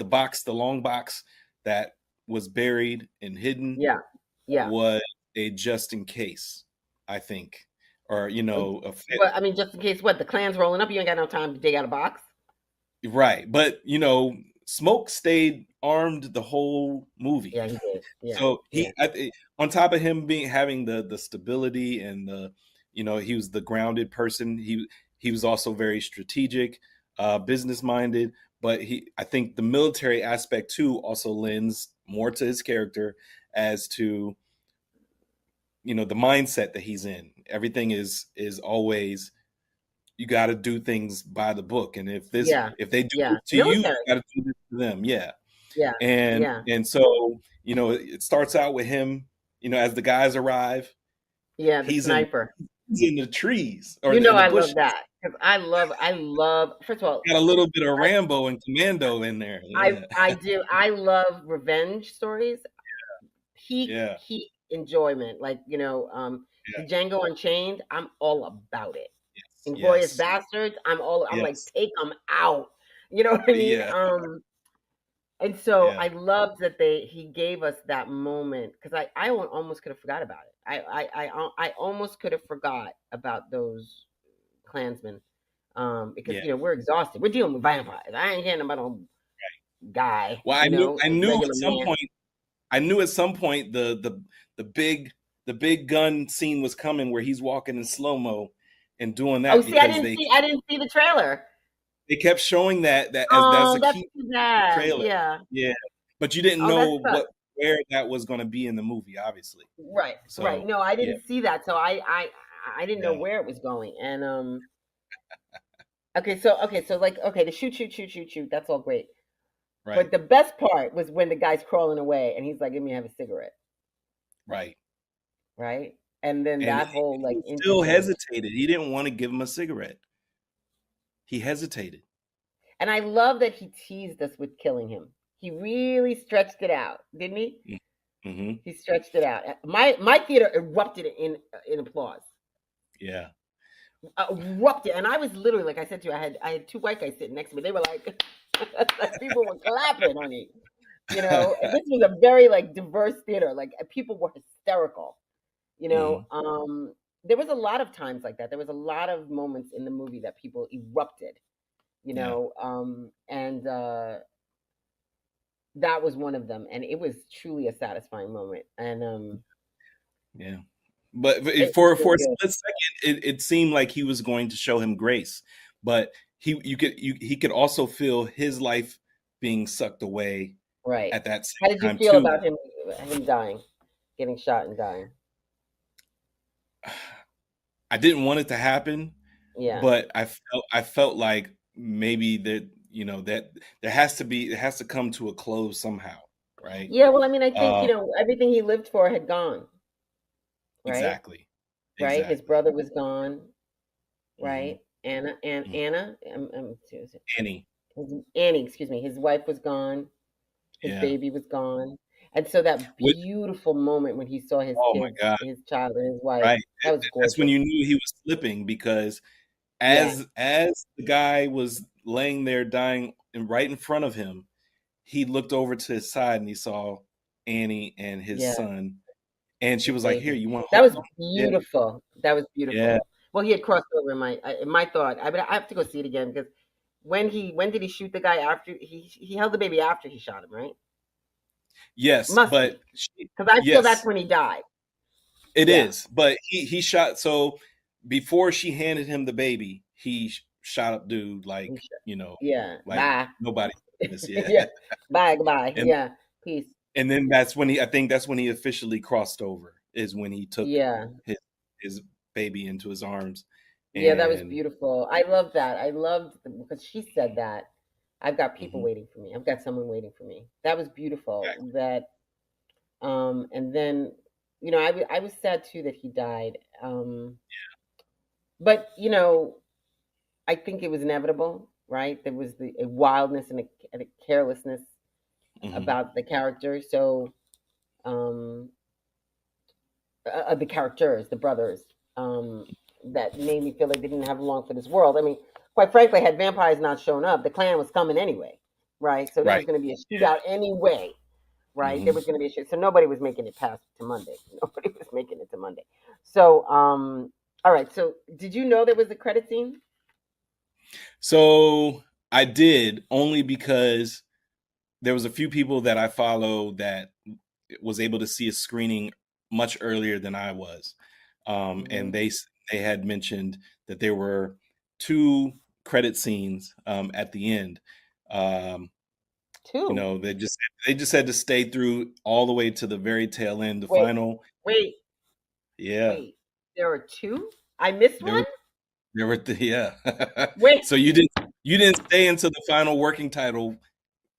long box that was buried and hidden Yeah. Yeah. was a just in case, I think, or a Well, I mean, just in case what the Klan's rolling up, you ain't got no time to dig out a box. right. But Smoke stayed armed the whole movie. Yeah, he did. Yeah. So Yeah. on top of him having the stability and he was the grounded person. He was also very strategic, business minded. But I think the military aspect too also lends more to his character as to the mindset that he's in. Everything is always, you got to do things by the book, and Yeah. if they do Yeah. this to you, you Military. got to do this to them. Yeah. Yeah. and Yeah. and so it starts out with him, as the guys arrive. Yeah. The he's in sniper. he's in the trees or You know in the I bushes. love that because I love. First of all, Got a little bit of Rambo and Commando in there. Yeah. I do. I love revenge stories. Yeah. Peak enjoyment. Like the Yeah. Django Unchained. I'm all about it. Inglorious Yes. Bastards. I'm like Yes. take them out. You know what I mean? Yeah. And so Yeah. I love that he gave us that moment because I almost could have forgot about it. I almost could have forgot about those Klansmen because Yeah. we're exhausted. We're dealing with vampires. I ain't hearing about no guy, Well, I knew regular at some man. point the big gun scene was coming, where he's walking in slow mo and doing Oh, that, see, because I didn't see the trailer. they kept showing that as that's Oh, a that's key too bad. trailer. Yeah. Yeah, but you didn't Oh, that know sucks. where that was going to be in the movie, obviously. Right, right. So No, I yeah, didn't see that, so I didn't know yeah, where it was going. And okay, so like the shoot. That's all great. right, But the best part was when the guy's crawling away and he's like, "Let me have a cigarette," right. right? And then And that whole like he still incident. hesitated. He didn't want to give him a cigarette. He hesitated. And I love that he teased us with killing him. He really stretched it out, didn't he? Mm-hmm. He stretched it out. My theater erupted in applause. Yeah, Erupted, and I was literally like I said to you, I had two white guys sitting next to me. They were like, people were clapping, honey. This was a very like diverse theater. Like people were hysterical. You hmm know, um, there was a lot of times like that. There was a lot of moments in the movie that people erupted, Yeah. and that was one of them, and it was truly a satisfying moment, and Yeah. But it was for really a good. split second, it seemed like he was going to show him grace, but he could also feel his life being sucked away Right. at that How same did you time feel too. about him dying, getting shot and dying? I didn't want it to happen, Yeah. but I felt like maybe that that there has to come to a close somehow, right? Yeah, well, I mean, I think, Uh, everything he lived for had gone, right? exactly, Right? His exactly. brother was gone, Hmm. right? Anna, Annie, Annie, excuse me. His wife was gone. His yeah. baby was gone. And so that Which, beautiful moment when he saw his oh my kids, God, his child and his wife, right? that was That's when gorgeous. you knew he was slipping because Yeah, as the guy was laying there dying and right in front of him, he looked over to his side and he saw Annie and his yeah, son, and she his was like, "Here, baby. you want to That hold was them?" Yeah, beautiful. That was yeah. beautiful. Well, he had crossed over in my thought. I have to go see it again because when did he shoot the guy after he held the baby after he shot him, right? Yes, Must but be because I feel that's yes, when he died. it Yeah, is. But he shot so before she handed him the baby, he shot up dude he like shot. you know Yeah, like bye. nobody this yeah. Yeah, bye, goodbye. and Yeah, peace. and then that's when I think that's when he officially crossed over is when he took Yeah, his his baby into his arms yeah, that was and beautiful. I love that. I loved because she said that. I've got people mhm, waiting for me. I've got someone waiting for me. That was beautiful. exactly. And then, I was sad too that he died. But I think it was inevitable, right? There was a wildness and a carelessness Mhm. about the character. So, um, the characters, the brothers, that made me feel like they didn't have long for this world. I mean, quite frankly, had vampires not shown up, the clan was coming anyway, right? So there was Right. going to be a shootout anyway, right? There Mhm. was going to be a shoot. So nobody was making it past to Monday. Nobody was making it to Monday. So, all right. So, did you know there was a credit scene? So I did only because there was a few people that I follow that was able to see a screening much earlier than I was, and Hmm. they had mentioned that there were two credit scenes at the end. Um, Two. they just had to stay through all the way to the very tail end, the Wait, final. wait, Yeah, wait. There are two. I missed there one. were yeah. Wait. So you didn't stay into the final working title.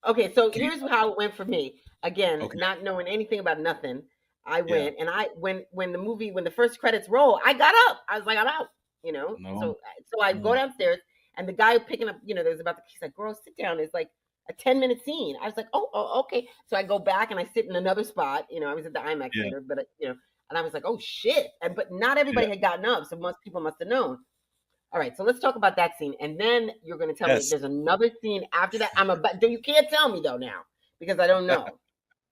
Okay, so Can you, here's how it went for me. Again, okay, not knowing anything about nothing, I yeah, went and when the first credits roll, I got up. I was like, I'm out. no, So I go mm, downstairs and the guy picking up, there's about he's like, girl, sit down. It's like a 10-minute scene. I was like, oh, okay. So I go back and I sit in another spot. I was at the IMAX yeah, theater, but and I was like, oh shit. But not yeah, everybody had gotten up, so most people must have known. All right, so let's talk about that scene, and then you're going to tell me yes. there's another scene after that. I'm about. You can't tell me though now because I don't know.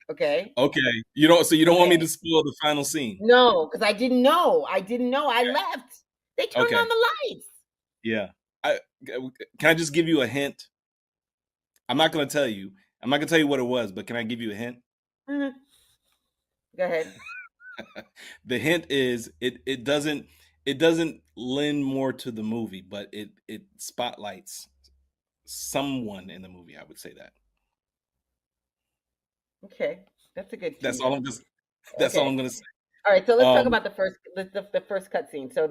Okay. Okay. You don't want me Okay. to spoil the final scene. No, because I didn't know. I didn't know. I left. They turned on Okay. the lights. Yeah. I can I just give you a hint? I'm not going to tell you. I'm not going to tell you what it was, but can I give you a hint? Mhm. Go ahead. The hint is it doesn't lend more to the movie, but it spotlights someone in the movie, I would say that. Okay, that's a good That's all teaser. I'm just that's all Okay. I'm going to say. All right, so let's talk Um about the first cut scene. So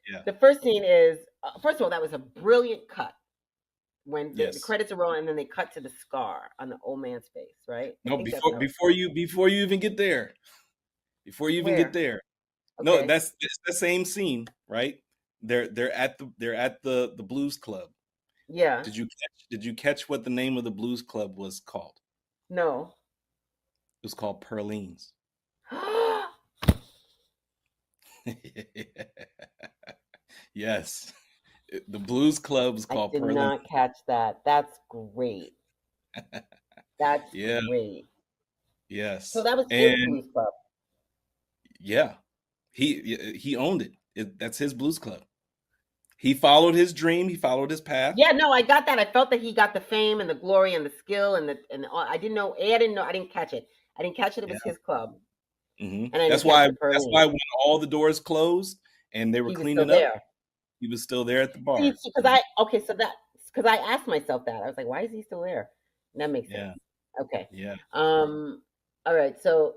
yeah. the first scene is first of all that was a brilliant cut when the Yes. credits are rolling and then they cut to the scar on the old man's face, right? I No, think that's how it before you even get there. Before you even get where. there. No, Okay. that's the same scene, right? They're at the blues club. Yeah. Did you catch what the name of the blues club was called? No. It was called Perlene's. I Yes. The blues club was called did Perlene. not catch that. That's great. That's Yeah, great. So yes. that was his And blues club. yeah, he owned it. That's his Blues Club. He followed his dream. He followed his path. Yeah, no, I got that. I felt that he got the fame and the glory and the skill and all. I didn't know. I didn't know. I didn't catch it. I didn't catch it. It Yeah. was his club, Hmm. and I didn't That's catch why. it That's early. why when all the doors closed and they were He was still cleaning up, there. he was still there at the See, bar. because I okay, so that because I asked myself that I was like, why is he still there? And that makes sense. Yeah. Okay. Yeah. All right. So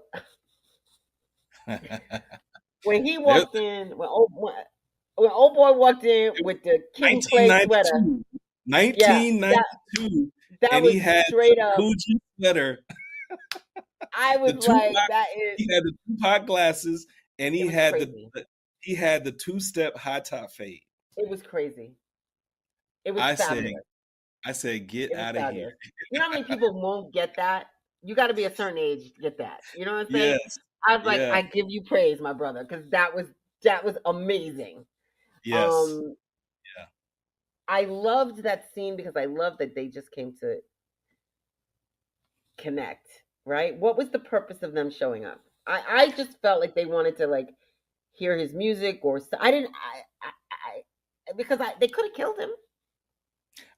when he There, walked in, when old boy walked in it was with the kid and play sweater, 1992. yeah, that 1992, that and was he had straight the up. Coogee sweater, I the was like, Tupac. that is. He had the Tupac glasses, and It he was had the, crazy. the he had the two-step high top fade. It was crazy. It was I said, fabulous. get It was out of here. fabulous. You know how many people won't get that? You got to be a certain age to get that. You know what I'm saying? Yes. I was like, Yeah. I give you praise, my brother, because that was amazing. Yes. Um, Yeah. I loved that scene because I loved that they just came to connect. Right? What was the purpose of them showing up? I just felt like they wanted to like hear his music or I didn't because they could have killed him.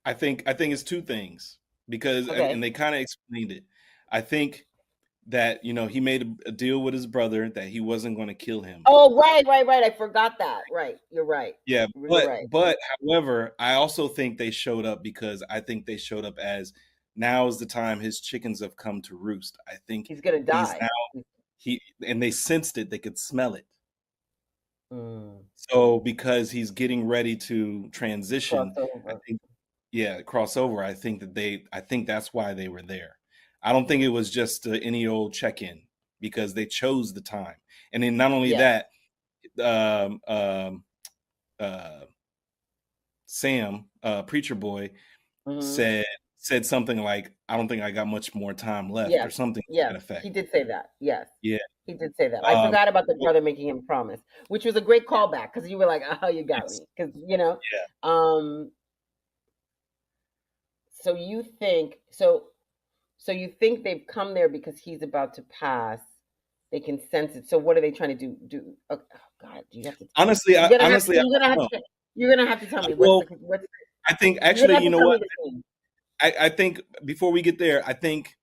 I think it's two things because Okay. and they kind of explained it. I think that he made a deal with his brother that he wasn't going to kill him. Oh, right, right, right. I forgot that. Right. You're right. Yeah, You're but right. however, I also think they showed up because I think they showed up as now is the time his chickens have come to roost. I think He's gonna he's die. now he and they sensed it, they could smell it. Mm, So because he's getting ready to transition, I crossover. think yeah, crossover, I think that's why they were there. I don't think it was just any old check-in because they chose the time. And then not only Yes. that, um, um, uh, Sam, Preacher Boy, Hmm. said said something like, "I don't think I got much more time left," or Yes. something to Yes. that effect. He did say that. Yes. Yeah. He did say that. I Um, forgot about the well, brother making him promise, which was a great callback because you were like, "Oh, you got yes. me," because Yeah. Um. So you think so you think they've come there because he's about to pass. They can sense it. So what are they trying to do? Oh, God, you have to. Honestly, You're I gonna have to. honestly I You're gonna have don't know. to. You're gonna have to tell me Well, what's. I think You're actually, gonna have you to know tell me what? the scene. I think before we get there, I think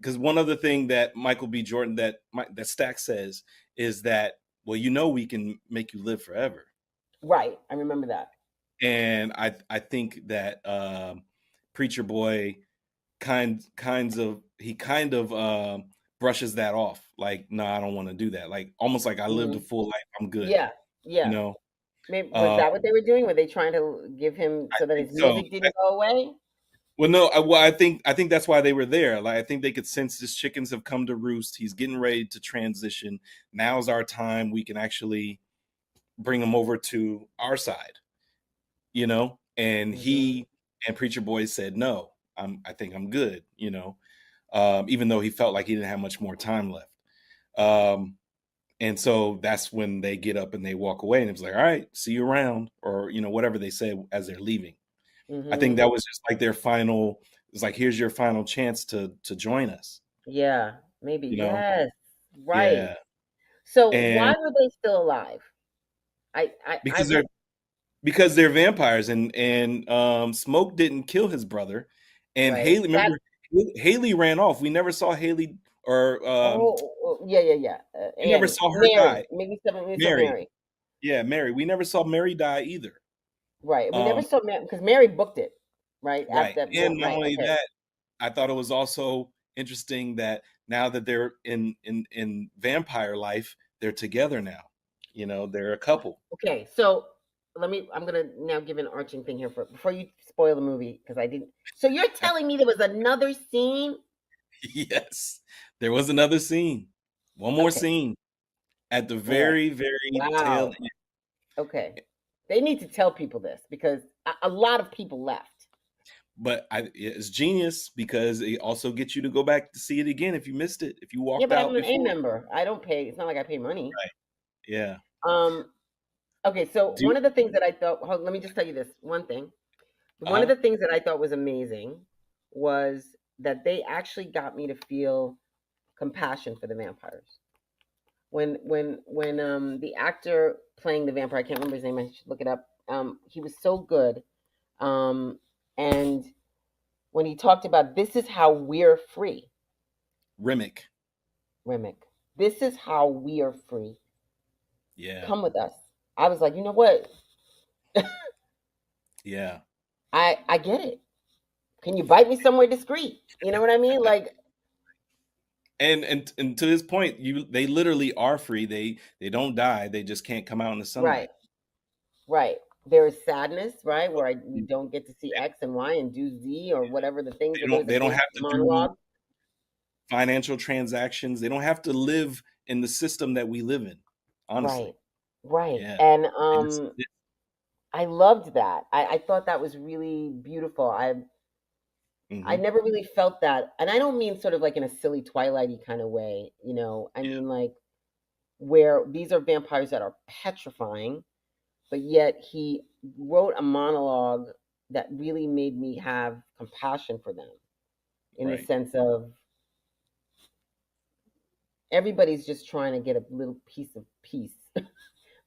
because one other thing that Michael B. Jordan that Stack says is that, well, we can make you live forever. Right. I remember that. And I think that Preacher Boy kind of brushes that off. Like, no, I don't want to do that. Like almost like I lived a Hmm. full life. I'm good. Yeah. You Yeah. know. Maybe was Uh, that what they were doing? Were they trying to give him I so that think his so. music didn't go away? Well, no. I think that's why they were there. Like I think they could sense his chickens have come to roost. He's getting ready to transition. Now's our time. We can actually bring him over to our side. And Hmm. he and Preacher Boy said no. I think I'm good. Even though he felt like he didn't have much more time left. Um, and so that's when they get up and they walk away, and it was like, all right, see you around, or whatever they said as they're leaving. I think Hmm. that was just like their final. It's like, here's your final chance to join us. Yeah. Maybe. You know, Yes. Right. yeah, So why and were they still alive? I because was they're vampires, and Smoke didn't kill his brother, and right. Haley. That Remember, Haley ran off. We never saw Haley, or yeah, yeah, yeah. we never Annie, saw her Mary, die. maybe seven. We saw Mary, Mary, yeah, Mary. We never saw Mary die either. right? We never Um, saw Mary because Mary booked it, right? At right, that and not right? only Okay. that, I thought it was also interesting that now that they're in vampire life, they're together now. They're a couple. Okay, so I'm gonna now give an arching thing here before you spoil the movie because I didn't. So you're telling me there was another scene? Yes, there was another scene, one more Okay, scene at the all right. very, very tail Wow. end. Okay, they need to tell people this because a lot of people left. But it's genius because it also gets you to go back to see it again if you missed it, if you Yeah, walked but I'm out an A before. member. I don't pay. It's not like I pay money. Right. Yeah. Um. Okay, so Do you, one of the things that I thought. Let me just tell you this one thing. One of uh the things that I thought was amazing was that they actually got me to feel compassion for the vampires. When the actor playing the vampire. I can't remember his name. I should look it up. He was so good. And when he talked about this is how we're free, Remick. Remick. This is how we are free. Yeah. Come with us. I was like, you know what? Yeah. I get it. Can you bite me somewhere discreet? You know what I mean? Like, And to his point, they literally are free. They don't die. They just can't come out in the right, sunlight. right. There is sadness, right, where we don't get to see X and Y and do Z or whatever the things that there's a They don't big have to do monologue. financial transactions. They don't have to live in the system that we live in. Right, Honestly. right. Yeah. And They just, I loved that. I thought that was really beautiful. I mm-hmm. never really felt that, and I don't mean sort of like in a silly Twilighty kind of way, you know. I Yeah. mean like where these are vampires that are petrifying, but yet he wrote a monologue that really made me have compassion for them in the Right. sense of everybody's just trying to get a little piece of peace,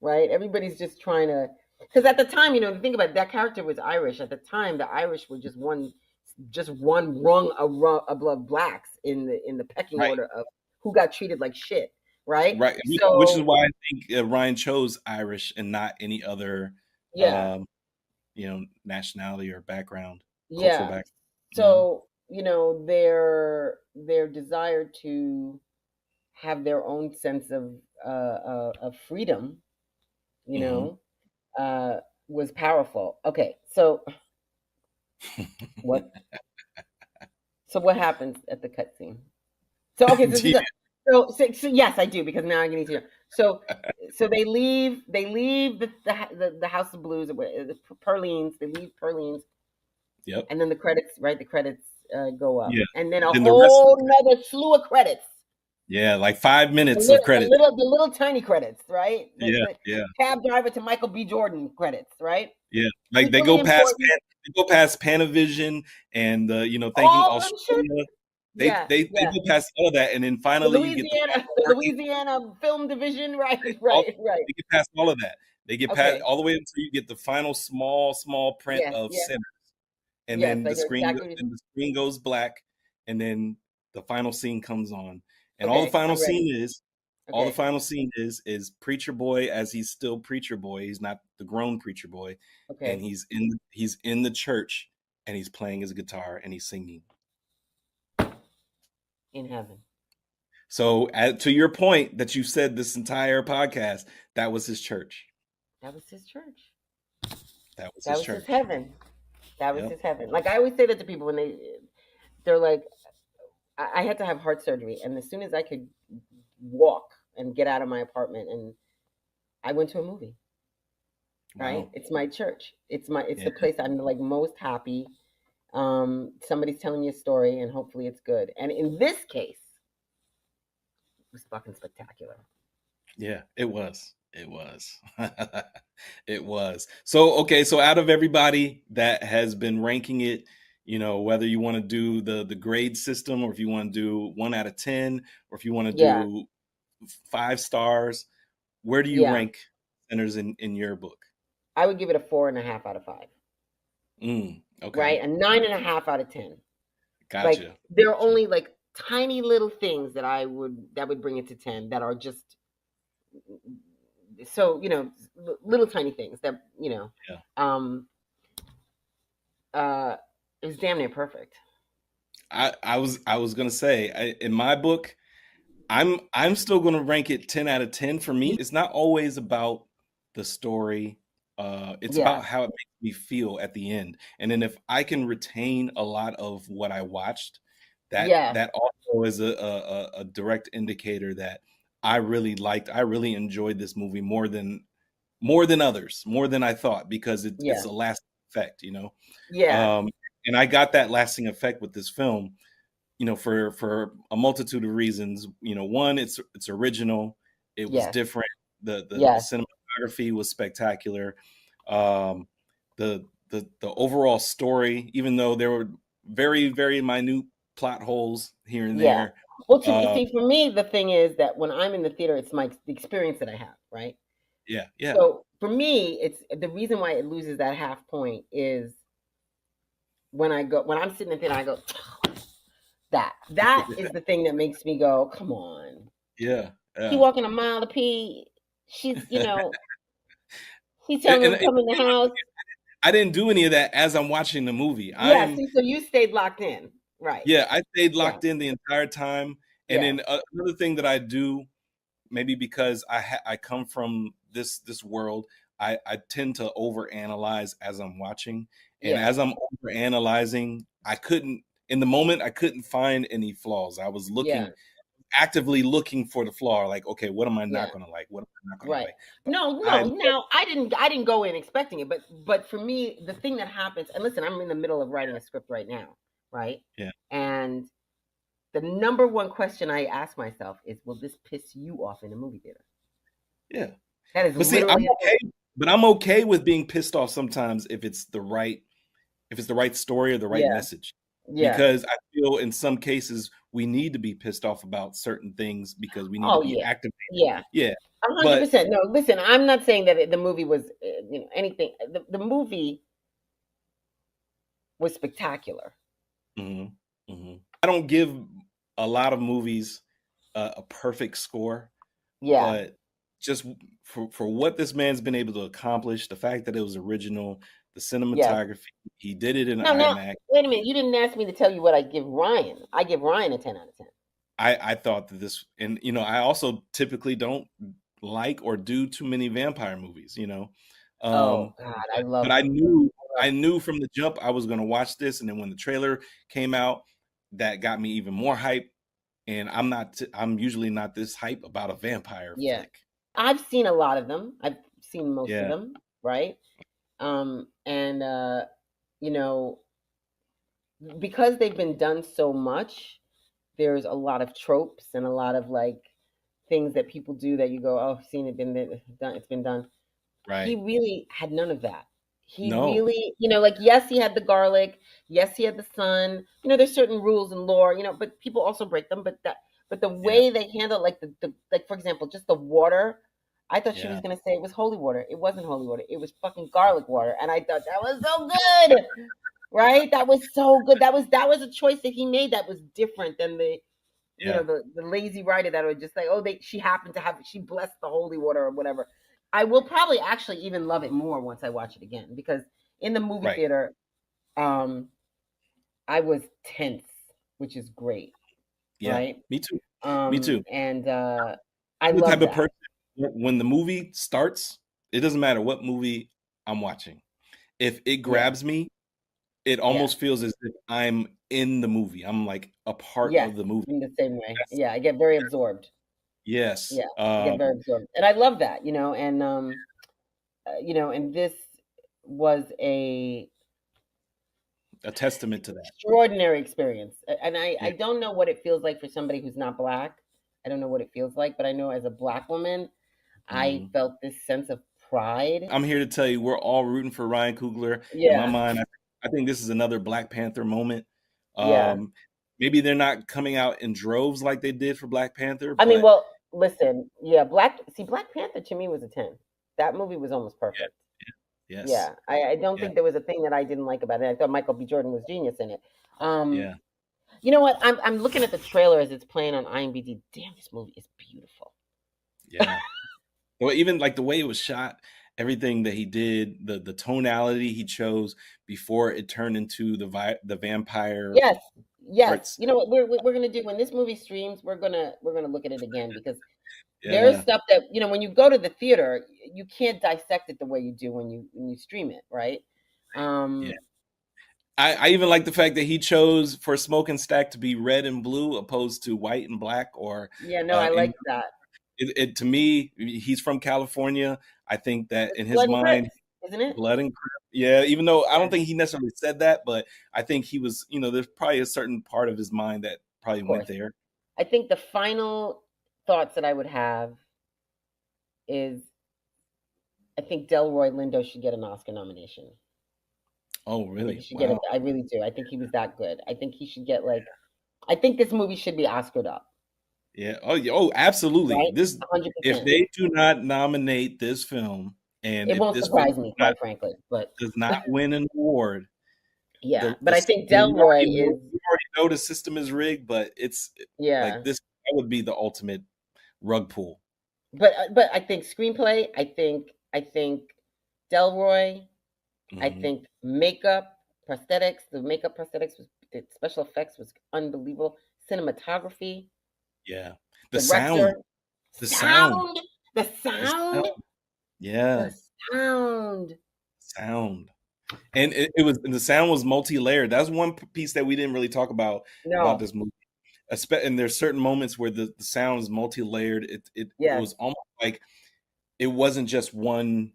right? Everybody's just trying to, because at the time, you know, the thing about it, that character was Irish. At the time, the Irish were just one rung above blacks in the pecking Right. order of who got treated like shit, right? Right. Which is So why I think Ryan chose Irish and not any other, yeah, um, nationality or background, cultural yeah. background. So you know their desire to have their own sense of freedom, you Mm-hmm. know, was powerful. Okay, so what? So what happens at the cutscene? So okay, Do you- so yes, I do because now I need to know. So so they leave the House of Blues, the Perlines. They leave Perlines, yep. and then the credits, right? The credits go up, Yeah. and then a Then the rest of whole the nother slew of credits. yeah, like 5 minutes of The credits. little, the little tiny credits, right? Yeah, The yeah, cab driver to Michael B. Jordan credits, right? yeah. Like Equally important, They go past Panavision and thanking all of them shit. Australia. Yeah, They yeah. go past all of that, and then finally you get the final The working. Louisiana Film Division, right, All, right, right. they get past all of that. They get past Okay. all the way until you get the final small print Yes, of yes, Sinner, and yes. then I hear exactly. the screen goes black, and then the final scene comes on, and Okay, I'm ready. all the Okay, final scene is Preacher Boy as he's still Preacher Boy. He's not the grown Preacher Boy, and okay. he's in the church, and he's playing his guitar and he's singing. In heaven. So, to your point that you said this entire podcast, that was his church. That was his church. That was That his was his church. heaven. That was Yep. his heaven. Like I always say that to people when they're like, I had to have heart surgery, and as soon as I could walk and get out of my apartment, and I went to a movie. Right? Wow. It's my church. It's Yeah. the place I'm like most happy. Somebody's telling me a story, and hopefully it's good. And in this case, it was fucking spectacular. Yeah. It was. It was. It was. So okay. So out of everybody that has been ranking it, whether you want to do the grade system, or if you want to do 1 out of 10, or if you want to Yeah, do 5 stars, where do you yeah. rank Sinners in your book? I would give it a 4.5 out of 5. Okay. Right? A 9.5 out of 10. Like Gotcha. there are Gotcha. only like tiny little things that would bring it to 10 that are just so little tiny things that Yeah. um uh it was damn near perfect. I was gonna say, in my book, I'm still gonna rank it 10 out of 10. For me, it's not always about the story. It's Yeah, about how it makes me feel at the end. And then if I can retain a lot of what I watched, yeah, that also is a direct indicator that I really enjoyed this movie more than others, more than I thought, because it's yeah, a lasting effect, yeah, Um, and I got that lasting effect with this film, for a multitude of reasons. One, it's original, it was yes, different, the yes, cinematography was spectacular, um, the overall story, even though there were very very minute plot holes here and yeah. there. Well, Uh, see, for me, the thing is that when I'm in the theater, it's the experience that I have, right? Yeah, yeah. So for me, it's the reason why it loses that half point is when I'm sitting in theater, I go, that is the thing that makes me go, come on. Yeah, He yeah. walking a mile to pee. She's, he's And, telling and him to come in the house. I didn't do any of that as I'm watching the movie. Yeah, I'm see, so you stayed locked in. Right. Yeah, I stayed Yeah. locked in the entire time. And Yeah. then another thing that I do, maybe because I come from this world, I tend to overanalyze as I'm watching, and Yeah. as I'm overanalyzing, I couldn't in the moment I couldn't find any flaws. I was Yeah. actively looking for the flaw, like, okay, what am I not Yeah. gonna like? What am I not gonna Right. like? But No, I no. Now I didn't go in expecting it, but for me, the thing that happens, and listen, I'm in the middle of writing a script right now, right? yeah And the number one question I ask myself is, will this piss you off in a movie theater? yeah. That is But see, I'm literally a thing. okay. But I'm okay with being pissed off sometimes if it's the right story or the right Yeah. message. Yeah. Because I feel in some cases we need to be pissed off about certain things because we need to Oh be yeah. activated. Yeah. Yeah. A hundred But percent. No, listen, I'm not saying that the movie was, anything. The movie was spectacular. mhm, mhm. I don't give a lot of movies a perfect score, Yeah. but just for what this man's been able to accomplish, the fact that it was original, the Yes. cinematography, he did it in Now, IMAX. wait a minute. You didn't ask me to tell you what I give Ryan. I give Ryan a 10 out of 10. I thought that this, and I also typically don't like or do too many vampire movies, Oh um, God, I but love I them. knew I love I knew from the jump I was going to watch this, and then when the trailer came out, that got me even more hype. And I'm usually not this hype about a vampire Yeah. flick. I've seen a lot of them. I've seen most of Yeah, them, right? And you know, because they've been done so much, there's a lot of tropes and a lot of like things that people do that you go, oh, I've seen it, done, it's been done. He right. really had none of that. He No, really, like, yes, he had the garlic, yes, he had the sun. There's certain rules and lore, but people also break them. But the yeah, way they handle, like the like for example, just the water. I thought she was yeah, gonna say it was holy water. It wasn't holy water. It was fucking garlic water, and I thought that was so good, right? That was so good. That was a choice that he made that was different than yeah, the lazy writer that would just like, oh, she happened to have, she blessed the holy water or whatever. I will probably actually even love it more once I watch it again, because in the movie right. theater, um, I was tense, which is great, Yeah, right? me too. Me too. And I I'm the type love of that. person when the movie starts, it doesn't matter what movie I'm watching. If it Yeah. grabs me, it Yeah. almost feels as if I'm in the movie. I'm like a part Yes. of the movie. In the same way. That's Yeah. I get very absorbed. yes. Yeah. I get very absorbed, and I love that. And and this was a A testament to that. extraordinary experience. And I, Yeah. I don't know what it feels like for somebody who's not black. I don't know what it feels like, but I know as a black woman, I Mhm. felt this sense of pride. I'm here to tell you we're all rooting for Ryan Coogler. In my Yeah, mind, I think this is another Black Panther moment. yeah. Um, maybe they're not coming out in droves like they did for Black Panther, I mean, but well, listen, yeah, Black Panther to me was a 10. That movie was almost yeah, perfect. yes. Yeah, I don't Yeah, think there was a thing that I didn't like about it. I thought Michael B. Jordan was genius in it. Um, yeah, you know what? I'm looking at the trailer as it's playing on IMDb. Damn, this movie is beautiful. yeah. Well, even like the way it was shot, everything that he did, the tonality he chose before it turned into the vampire Yes, yes. arts. You know what we're gonna do when this movie streams? We're gonna look at it again, because there's Yeah, stuff that, when you go to the theater, you can't dissect it the way you do when you stream it, right? yeah. Um, I even like the fact that he chose for Smoke and Stack to be red and blue opposed to white and black. Or yeah, no, I in like that. it to me, he's from California. I think that It's in his Blood and mind, Crips, isn't it? blood and crip. Yeah, even though I Yeah, don't think he necessarily said that, but I think he was. There's probably a certain part of his mind that of probably went course. there. I think the final thoughts that I would have is, I think Delroy Lindo should get an Oscar nomination. Oh, I think he really? should get it. Wow. I really do. I think he was that good. I think he should get, like, I think this movie should be Oscared up. Yeah. Oh, oh, absolutely. right? This, if 100%. they do not nominate this film, and It if won't this film surprise me, quite frankly, but does not win an award, yeah. the But I think and Delroy is, we already know the system is rigged, but it's like yeah. this, that would be the ultimate rug pull. But I think screenplay. I think Delroy. I Hmm. think makeup, prosthetics. The makeup prosthetics was the special effects was unbelievable. Cinematography, Yeah. The sound, director, the sound, sound, the the sound. sound, Yeah, the sound. sound. And it was, and the sound was multi-layered. That's one piece that we didn't really talk about No, this movie. And there's certain moments where the sound is multi-layered. It yes, was almost like it wasn't just one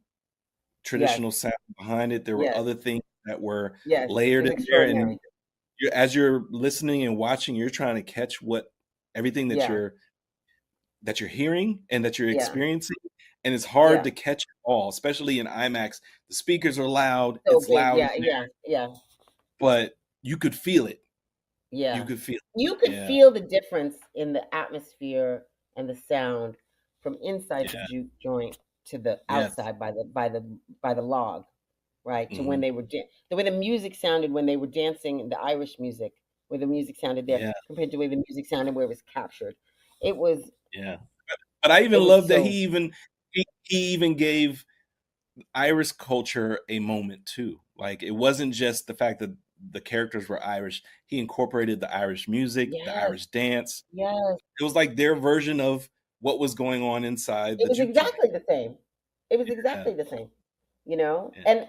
yes, traditional sound behind it. There were yes, other things that were yes. It layered was in there, and extraordinary. as you're listening and watching, you're trying to catch what everything Yeah, that you're hearing and that you're yeah, experiencing, and it's hard yeah. to catch it all, especially in IMAX. The speakers are loud, So it's big. loud in Yeah, there, yeah, yeah, but you could feel it. You yeah. could feel You it. could Yeah, feel the difference in the atmosphere and the sound from inside the yeah, juke joint to the yes. outside by the log, right? To when Hmm. they were the way the music sounded when they were dancing, the Irish music, where the music sounded there Yeah, compared to the way the music sounded where it was captured. It was yeah. But I it even was love that so he even gave Irish culture a moment too. Like, it wasn't just the fact that the characters were Irish. He incorporated the Irish music, the yes, Irish dance. yes. It was like their version of what was going on inside It the was juke joint. exactly the same. It was Yeah, exactly the same, you know? yeah, And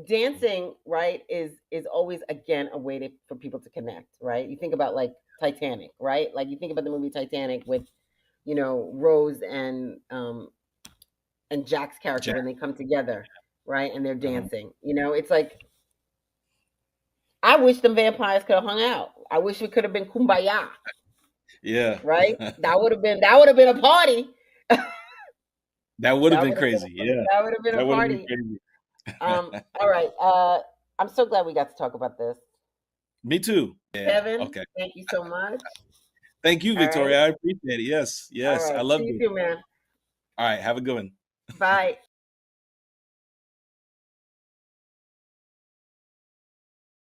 dancing, right, is always again a way for people to connect, right? You think about like Titanic, right? Like you think about the movie Titanic with, Rose and Jack's character Jack. when they come together, right? And they're Uh-huh. dancing. It's like I wish the vampires could have hung out. I wish it could have been kumbaya, Yeah, right? That would have been a party. that would have That been would have been crazy. Yeah, that would have been a that would have been party. crazy. All right. I'm so glad we got to talk about this. Me too. Yeah. Kevin, Okay. thank you so much. Thank you, All right. Victoria. I appreciate it. Yes, All yes. I right. See loved you it. soon, man. All right. Have a good one. Bye.